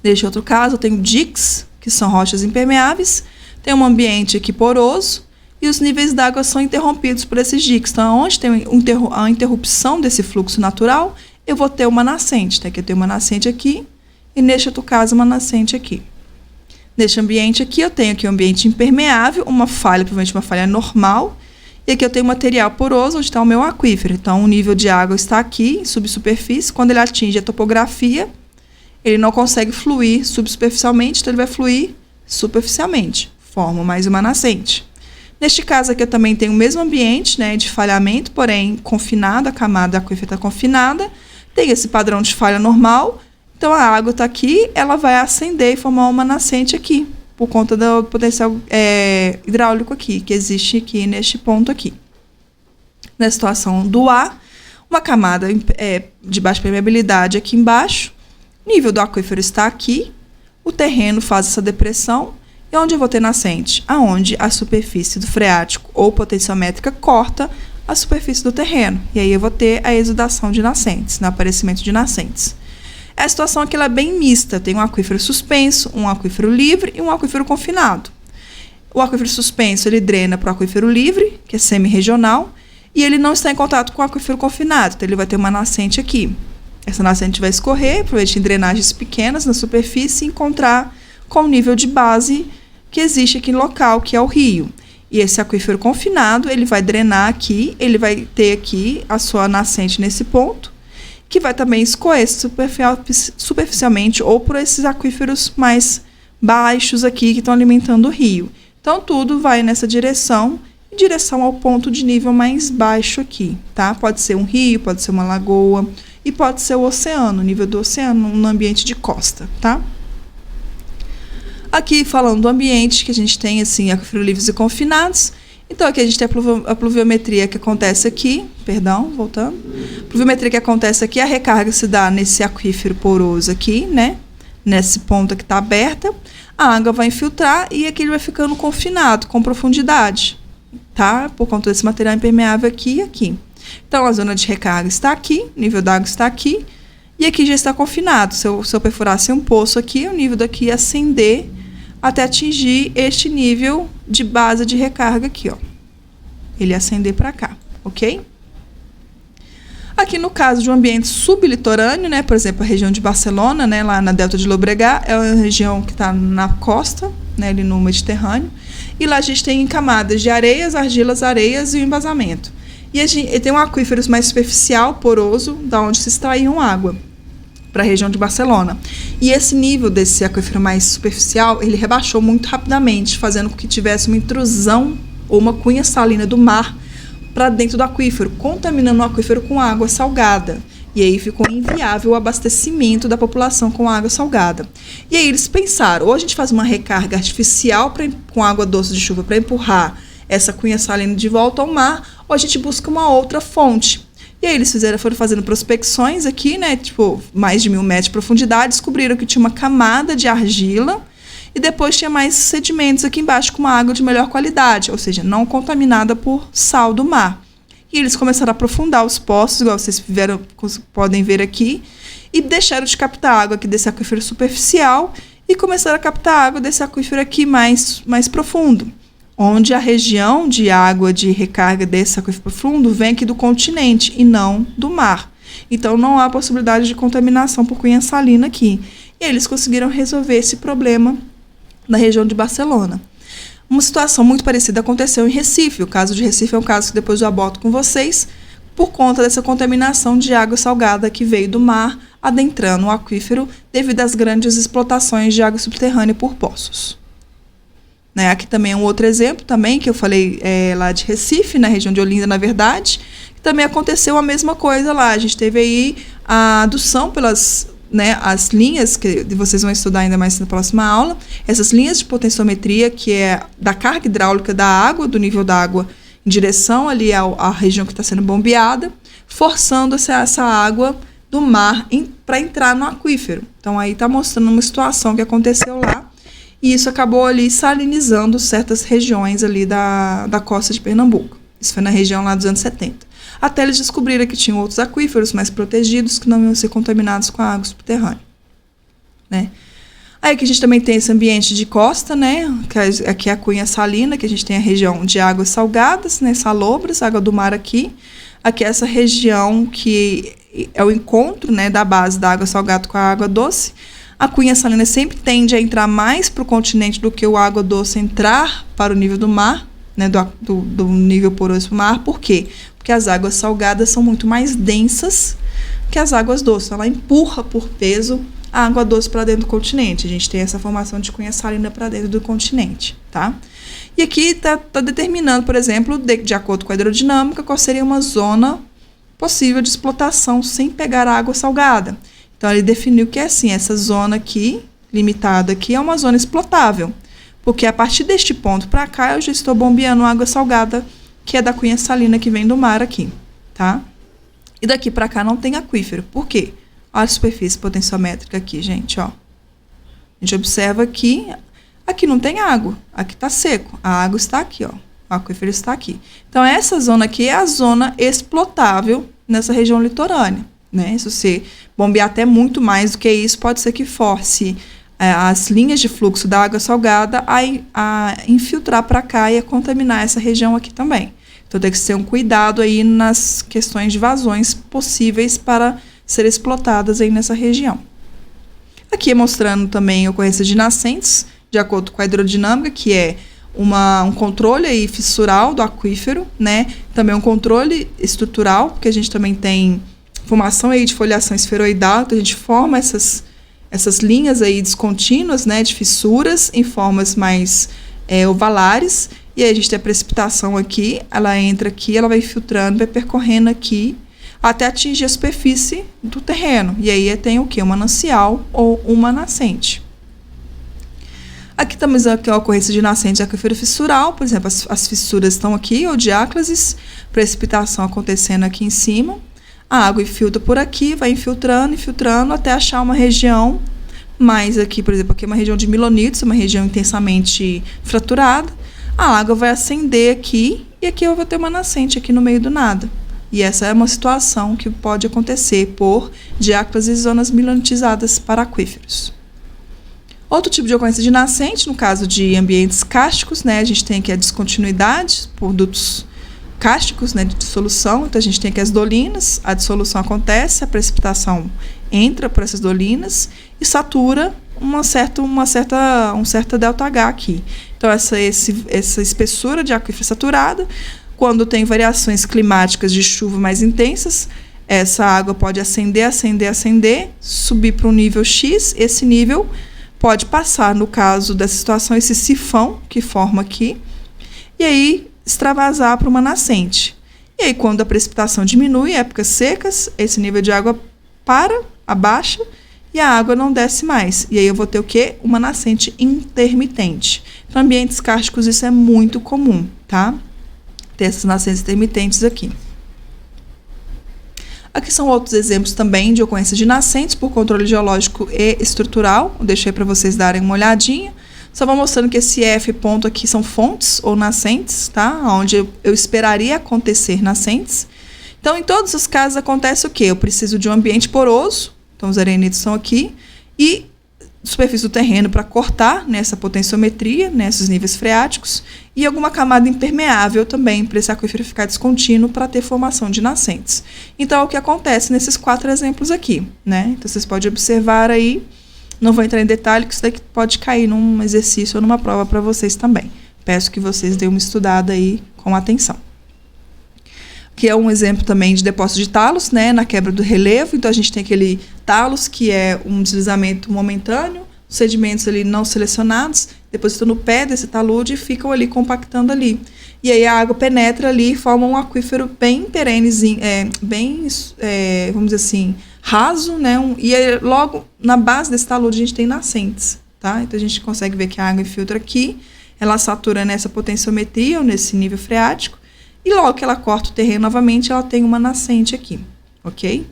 Neste outro caso, eu tenho dikes, que são rochas impermeáveis. Tem um ambiente aqui poroso. e os níveis d'água são interrompidos por esses diques. Então, onde tem a interrupção desse fluxo natural, eu vou ter uma nascente. Tá? Aqui eu tenho uma nascente aqui, e neste outro caso, uma nascente aqui. Neste ambiente aqui, eu tenho aqui um ambiente impermeável, uma falha, provavelmente uma falha normal, e aqui eu tenho material poroso, onde está o meu aquífero. Então, o nível de água está aqui, em subsuperfície. Quando ele atinge a topografia, ele não consegue fluir subsuperficialmente, então ele vai fluir superficialmente. Forma mais uma nascente. Neste caso aqui eu também tenho o mesmo ambiente, né, de falhamento, porém confinado, a camada aquífera está confinada. Tem esse padrão de falha normal. Então a água está aqui, ela vai ascender e formar uma nascente aqui, por conta do potencial hidráulico aqui, que existe aqui neste ponto aqui. Na situação do A, uma camada de baixa permeabilidade aqui embaixo, o nível do aquífero está aqui, o terreno faz essa depressão, e onde eu vou ter nascente? Aonde a superfície do freático ou potenciométrica corta a superfície do terreno. E aí eu vou ter a exudação de nascentes, no aparecimento de nascentes. A situação aqui ela é bem mista. Tem um aquífero suspenso, um aquífero livre e um aquífero confinado. O aquífero suspenso ele drena para o aquífero livre, que é semi-regional, e ele não está em contato com o aquífero confinado. Então ele vai ter uma nascente aqui. Essa nascente vai escorrer, provavelmente em drenagens pequenas na superfície, e encontrar com o nível de base que existe aqui no local, que é o rio. E esse aquífero confinado, ele vai drenar aqui, ele vai ter aqui a sua nascente nesse ponto, que vai também escoer superficialmente ou por esses aquíferos mais baixos aqui que estão alimentando o rio. Então, tudo vai nessa direção, em direção ao ponto de nível mais baixo aqui, tá? Pode ser um rio, pode ser uma lagoa e pode ser o oceano, o nível do oceano no ambiente de costa, tá? Aqui, falando do ambiente, que a gente tem, assim, aquíferos livres e confinados. Então, aqui a gente tem a pluviometria que acontece aqui. Perdão, voltando. A pluviometria que acontece aqui, a recarga se dá nesse aquífero poroso aqui, né? Nesse ponto que está aberta. A água vai infiltrar e aqui ele vai ficando confinado, com profundidade, tá? Por conta desse material impermeável aqui e aqui. Então, a zona de recarga está aqui, o nível da água está aqui. E aqui já está confinado. Se eu perfurasse um poço aqui, o nível daqui ia ascender até atingir este nível de base de recarga aqui, ó. Ele ia ascender para cá, ok? Aqui no caso de um ambiente sublitorâneo, né, por exemplo, a região de Barcelona, né, lá na Delta de Llobregat, é uma região que está na costa, né, ali no Mediterrâneo, e lá a gente tem camadas de areias, argilas, areias e o embasamento. E a gente tem um aquífero mais superficial, poroso, da onde se extraíam água, para a região de Barcelona. E esse nível desse aquífero mais superficial, ele rebaixou muito rapidamente, fazendo com que tivesse uma intrusão ou uma cunha salina do mar para dentro do aquífero, contaminando o aquífero com água salgada. E aí ficou inviável o abastecimento da população com água salgada. E aí eles pensaram, ou a gente faz uma recarga artificial com água doce de chuva para empurrar essa cunha salina de volta ao mar, ou a gente busca uma outra fonte. E aí eles foram fazendo prospecções aqui, né, tipo, mais de 1.000 metros de profundidade, descobriram que tinha uma camada de argila e depois tinha mais sedimentos aqui embaixo com uma água de melhor qualidade, ou seja, não contaminada por sal do mar. E eles começaram a aprofundar os poços, igual vocês podem ver aqui, e deixaram de captar água aqui desse aquífero superficial e começaram a captar água desse aquífero aqui mais profundo, onde a região de água de recarga desse aquífero profundo vem aqui do continente e não do mar. Então, não há possibilidade de contaminação por cunha salina aqui. E eles conseguiram resolver esse problema na região de Barcelona. Uma situação muito parecida aconteceu em Recife. O caso de Recife é um caso que depois eu abordo com vocês, por conta dessa contaminação de água salgada que veio do mar, adentrando o aquífero devido às grandes explotações de água subterrânea por poços. Né, aqui também é um outro exemplo também, que eu falei lá de Recife, na região de Olinda, na verdade, que também aconteceu a mesma coisa lá. A gente teve aí a adução pelas, né, as linhas, que vocês vão estudar ainda mais na próxima aula, essas linhas de potenciometria, que é da carga hidráulica da água, do nível da água em direção ali à região que está sendo bombeada, forçando essa água do mar para entrar no aquífero. Então, aí está mostrando uma situação que aconteceu lá, e isso acabou ali salinizando certas regiões ali da costa de Pernambuco. Isso foi na região lá dos anos 70. Até eles descobriram que tinham outros aquíferos mais protegidos que não iam ser contaminados com a água subterrânea. Né? Aí aqui a gente também tem esse ambiente de costa, né? Aqui é a cunha salina, que a gente tem a região de águas salgadas, né? Salobras, água do mar aqui. Aqui é essa região que é o encontro, né, da base da água salgada com a água doce. A cunha salina sempre tende a entrar mais para o continente do que o água doce entrar para o nível do mar, né, do nível poroso do mar. Por quê? Porque as águas salgadas são muito mais densas que as águas doces. Ela empurra por peso a água doce para dentro do continente. A gente tem essa formação de cunha salina para dentro do continente, tá? E aqui está determinando, por exemplo, de acordo com a hidrodinâmica, qual seria uma zona possível de explotação sem pegar água salgada. Então, ele definiu que é assim, essa zona aqui, limitada aqui, é uma zona explotável. Porque a partir deste ponto para cá, eu já estou bombeando água salgada, que é da cunha salina que vem do mar aqui, tá? E daqui para cá não tem aquífero. Por quê? Olha a superfície potenciométrica aqui, gente, ó. A gente observa aqui não tem água, aqui está seco. A água está aqui, ó. O aquífero está aqui. Então, essa zona aqui é a zona explotável nessa região litorânea, né? Se você bombear até muito mais do que isso, pode ser que force as linhas de fluxo da água salgada a infiltrar para cá e a contaminar essa região aqui também. Então, tem que ter um cuidado aí nas questões de vazões possíveis para serem explotadas aí nessa região. Aqui mostrando também a ocorrência de nascentes, de acordo com a hidrodinâmica, que é um controle aí fissural do aquífero, né? Também um controle estrutural, porque a gente também tem formação aí de foliação esferoidal, então a gente forma essas linhas aí descontínuas, né, de fissuras em formas mais ovalares, e aí a gente tem a precipitação aqui, ela entra aqui, ela vai filtrando, vai percorrendo aqui, até atingir a superfície do terreno, e aí tem o quê? Um manancial ou uma nascente. Aqui temos a ocorrência de nascente de aquífero fissural, por exemplo, as fissuras estão aqui, ou diáclases, precipitação acontecendo aqui em cima, a água infiltra por aqui, vai infiltrando, até achar uma região mais aqui, por exemplo, aqui é uma região de milonitos, uma região intensamente fraturada, a água vai ascender aqui, e aqui eu vou ter uma nascente aqui no meio do nada. E essa é uma situação que pode acontecer por diáclases e zonas milonitizadas para aquíferos. Outro tipo de ocorrência de nascente, no caso de ambientes cársticos, né, a gente tem aqui a descontinuidade por dutos cársticos, né, de dissolução. Então, a gente tem aqui as dolinas, a dissolução acontece, a precipitação entra por essas dolinas e satura um certo ΔH aqui. Então, essa espessura de aquífero saturado, quando tem variações climáticas de chuva mais intensas, essa água pode ascender, subir para um nível X, esse nível pode passar, no caso dessa situação, esse sifão que forma aqui, e aí extravasar para uma nascente. E aí, quando a precipitação diminui, épocas secas, esse nível de água abaixa, e a água não desce mais. E aí eu vou ter o quê? Uma nascente intermitente. Para ambientes cársticos isso é muito comum, tá? Ter essas nascentes intermitentes aqui. Aqui são outros exemplos também de ocorrência de nascentes por controle geológico e estrutural. Eu deixei para vocês darem uma olhadinha. Só vou mostrando que esse F ponto aqui são fontes ou nascentes, tá? Onde eu esperaria acontecer nascentes. Então, em todos os casos, acontece o quê? Eu preciso de um ambiente poroso, então os arenitos são aqui, e superfície do terreno para cortar nessa potenciometria, nesses níveis freáticos, e alguma camada impermeável também, para esse aquífero ficar descontínuo para ter formação de nascentes. Então, é o que acontece nesses 4 exemplos aqui, né? Então, vocês podem observar aí, não vou entrar em detalhe, que isso daqui pode cair num exercício ou numa prova para vocês também. Peço que vocês deem uma estudada aí com atenção. Que é um exemplo também de depósito de talos, né, na quebra do relevo. Então, a gente tem aquele talos, que é um deslizamento momentâneo, sedimentos ali não selecionados, depositam no pé desse talude e ficam ali compactando ali. E aí a água penetra ali e forma um aquífero bem perenezinho, vamos dizer assim, raso, né? E aí, logo na base desse talude a gente tem nascentes, tá? Então, a gente consegue ver que a água infiltra aqui, ela satura nessa potenciometria, ou nesse nível freático, e logo que ela corta o terreno novamente, ela tem uma nascente aqui, ok?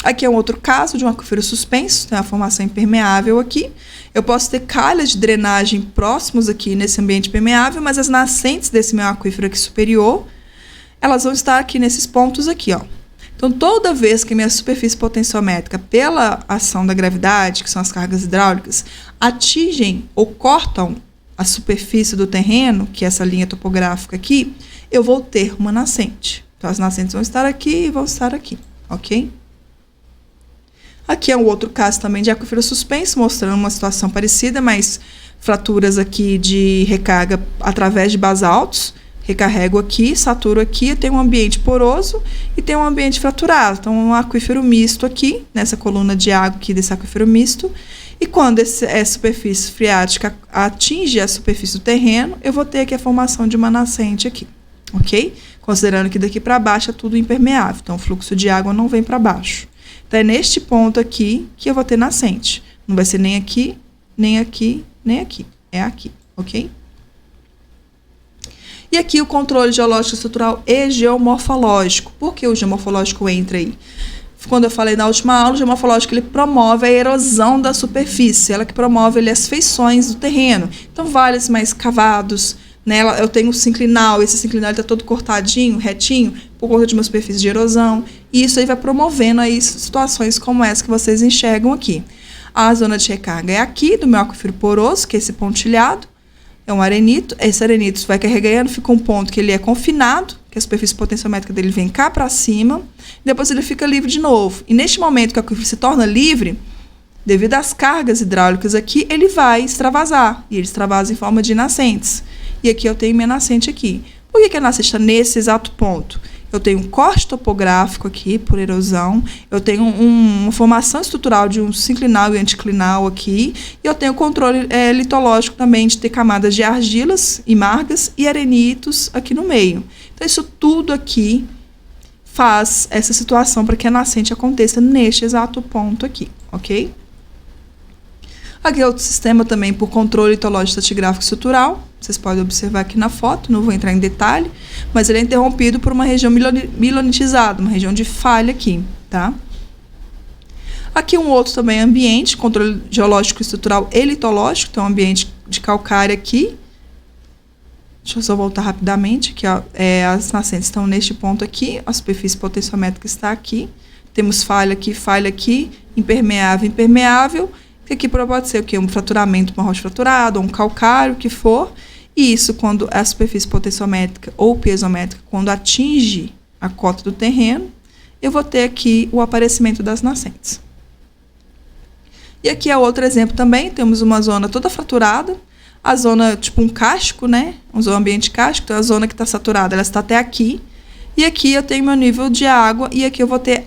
Aqui é um outro caso de um aquífero suspenso, tem a formação impermeável aqui. Eu posso ter calhas de drenagem próximos aqui nesse ambiente permeável, mas as nascentes desse meu aquífero aqui superior, elas vão estar aqui nesses pontos aqui, ó. Então, toda vez que minha superfície potenciométrica, pela ação da gravidade, que são as cargas hidráulicas, atingem ou cortam a superfície do terreno, que é essa linha topográfica aqui, eu vou ter uma nascente. Então, as nascentes vão estar aqui e vão estar aqui, ok? Aqui é um outro caso também de aquífero suspenso, mostrando uma situação parecida, mas fraturas aqui de recarga através de basaltos. Recarrego aqui, saturo aqui, eu tenho um ambiente poroso e tenho um ambiente fraturado. Então, um aquífero misto aqui, nessa coluna de água aqui desse aquífero misto. E quando essa superfície freática atinge a superfície do terreno, eu vou ter aqui a formação de uma nascente aqui, ok? Considerando que daqui para baixo é tudo impermeável, então o fluxo de água não vem para baixo. Então, é neste ponto aqui que eu vou ter nascente. Não vai ser nem aqui, nem aqui, nem aqui. É aqui, ok? E aqui o controle geológico estrutural e geomorfológico. Por que o geomorfológico entra aí? Quando eu falei na última aula, o geomorfológico ele promove a erosão da superfície. Ela que promove as feições do terreno. Então, vales mais cavados, né? Eu tenho o sinclinal, esse sinclinal está todo cortadinho, retinho, por conta de uma superfície de erosão. E isso aí vai promovendo aí situações como essa que vocês enxergam aqui. A zona de recarga é aqui, do meu aquífero poroso, que é esse pontilhado. É um arenito. Esse arenito vai carregando, fica um ponto que ele é confinado, que a superfície potenciométrica dele vem cá para cima. Depois ele fica livre de novo. E neste momento que o aquífero se torna livre, devido às cargas hidráulicas aqui, ele vai extravasar. E ele extravasa em forma de nascentes. E aqui eu tenho minha nascente aqui. Por que a nascente está nesse exato ponto? Eu tenho um corte topográfico aqui, por erosão. Eu tenho uma formação estrutural de um sinclinal e anticlinal aqui. E eu tenho controle litológico também de ter camadas de argilas e margas e arenitos aqui no meio. Então, isso tudo aqui faz essa situação para que a nascente aconteça neste exato ponto aqui, ok? Aqui é outro sistema também por controle litológico estratigráfico estrutural. Vocês podem observar aqui na foto, não vou entrar em detalhe, mas ele é interrompido por uma região milonitizada, uma região de falha aqui, tá? Aqui um outro também ambiente, controle geológico estrutural e litológico, então ambiente de calcária aqui. Deixa eu só voltar rapidamente, que as nascentes estão neste ponto aqui, a superfície potenciométrica está aqui, temos falha aqui, impermeável, impermeável, que aqui pode ser o quê? Um fraturamento, uma rocha fraturada, ou um calcário, o que for, e isso quando a superfície potenciométrica ou piezométrica, quando atinge a cota do terreno, eu vou ter aqui o aparecimento das nascentes. E aqui é outro exemplo também, temos uma zona toda fraturada, a zona tipo um cástico, né? Um ambiente cástico, então a zona que está saturada, ela está até aqui, e aqui eu tenho meu nível de água, e aqui eu vou ter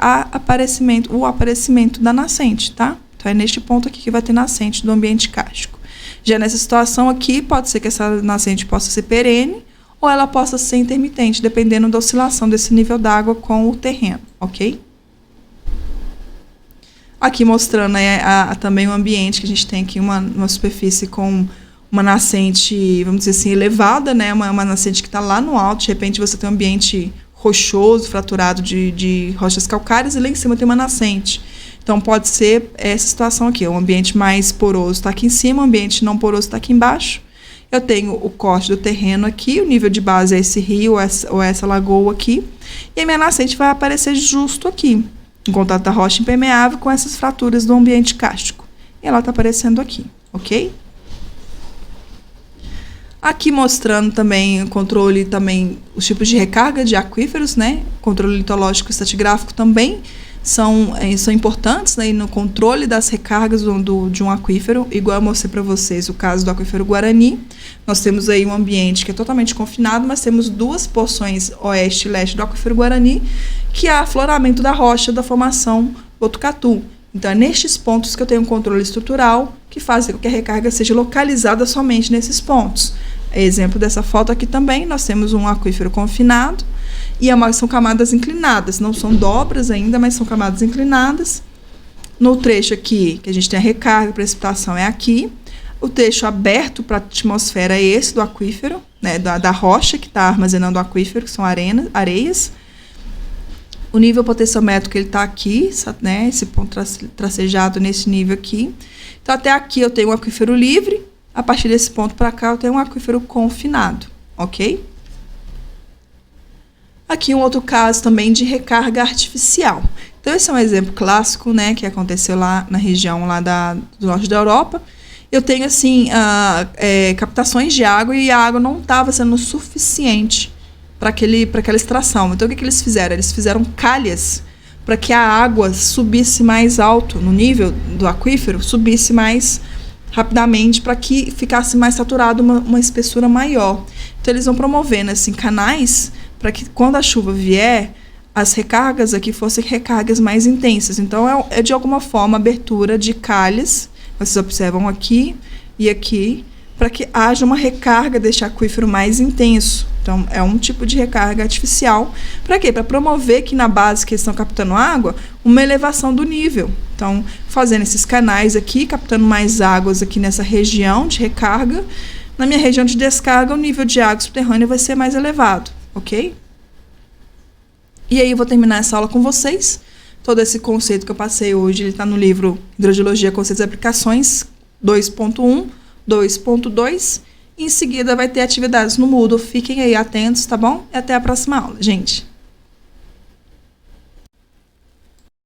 o aparecimento da nascente, tá? Então, é neste ponto aqui que vai ter nascente do ambiente cástico. Já nessa situação aqui, pode ser que essa nascente possa ser perene, ou ela possa ser intermitente, dependendo da oscilação desse nível d'água com o terreno, ok? Aqui mostrando também o ambiente, que a gente tem aqui uma superfície com uma nascente, vamos dizer assim, elevada, né? Uma nascente que está lá no alto, de repente você tem um ambiente rochoso, fraturado de rochas calcárias, e lá em cima tem uma nascente. Então, pode ser essa situação aqui, o ambiente mais poroso está aqui em cima, o ambiente não poroso está aqui embaixo. Eu tenho o corte do terreno aqui, o nível de base é esse rio ou essa lagoa aqui, e a minha nascente vai aparecer justo aqui, em contato da rocha impermeável com essas fraturas do ambiente cástico. E ela está aparecendo aqui, ok? Aqui mostrando também o controle, os tipos de recarga de aquíferos, né? Controle litológico e estratigráfico também são importantes, né, no controle das recargas de um aquífero, igual eu mostrei para vocês o caso do aquífero Guarani. Nós temos aí um ambiente que é totalmente confinado, mas temos duas porções oeste e leste do aquífero Guarani, que é afloramento da rocha da formação Botucatu. Então, é nestes pontos que eu tenho um controle estrutural que faz com que a recarga seja localizada somente nesses pontos. Exemplo dessa foto aqui também, nós temos um aquífero confinado, e são camadas inclinadas, não são dobras ainda, mas são camadas inclinadas. No trecho aqui, que a gente tem a recarga, a precipitação é aqui. O trecho aberto para a atmosfera é esse do aquífero, né, da rocha que está armazenando o aquífero, que são areias. O nível potenciométrico ele está aqui, né, esse ponto tracejado nesse nível aqui. Então, até aqui eu tenho um aquífero livre, a partir desse ponto para cá eu tenho um aquífero confinado, ok? Aqui um outro caso também de recarga artificial. Então, esse é um exemplo clássico, né, que aconteceu lá na região lá do norte da Europa. Eu tenho, assim, captações de água e a água não estava sendo suficiente para aquela extração. Então, o que eles fizeram? Eles fizeram calhas para que a água subisse mais alto no nível do aquífero, subisse mais rapidamente para que ficasse mais saturado, uma espessura maior. Então, eles vão promovendo, assim, canais para que quando a chuva vier, as recargas aqui fossem recargas mais intensas. Então, é de alguma forma abertura de calhas, vocês observam aqui e aqui, para que haja uma recarga deste aquífero mais intenso. Então, é um tipo de recarga artificial. Para quê? Para promover que na base que eles estão captando água, uma elevação do nível. Então, fazendo esses canais aqui, captando mais águas aqui nessa região de recarga. Na minha região de descarga, o nível de água subterrânea vai ser mais elevado, ok? E aí eu vou terminar essa aula com vocês. Todo esse conceito que eu passei hoje, ele está no livro Hidrogeologia, Conceitos e Aplicações 2.1, 2.2. Em seguida vai ter atividades no Moodle. Fiquem aí atentos, tá bom? E até a próxima aula, gente.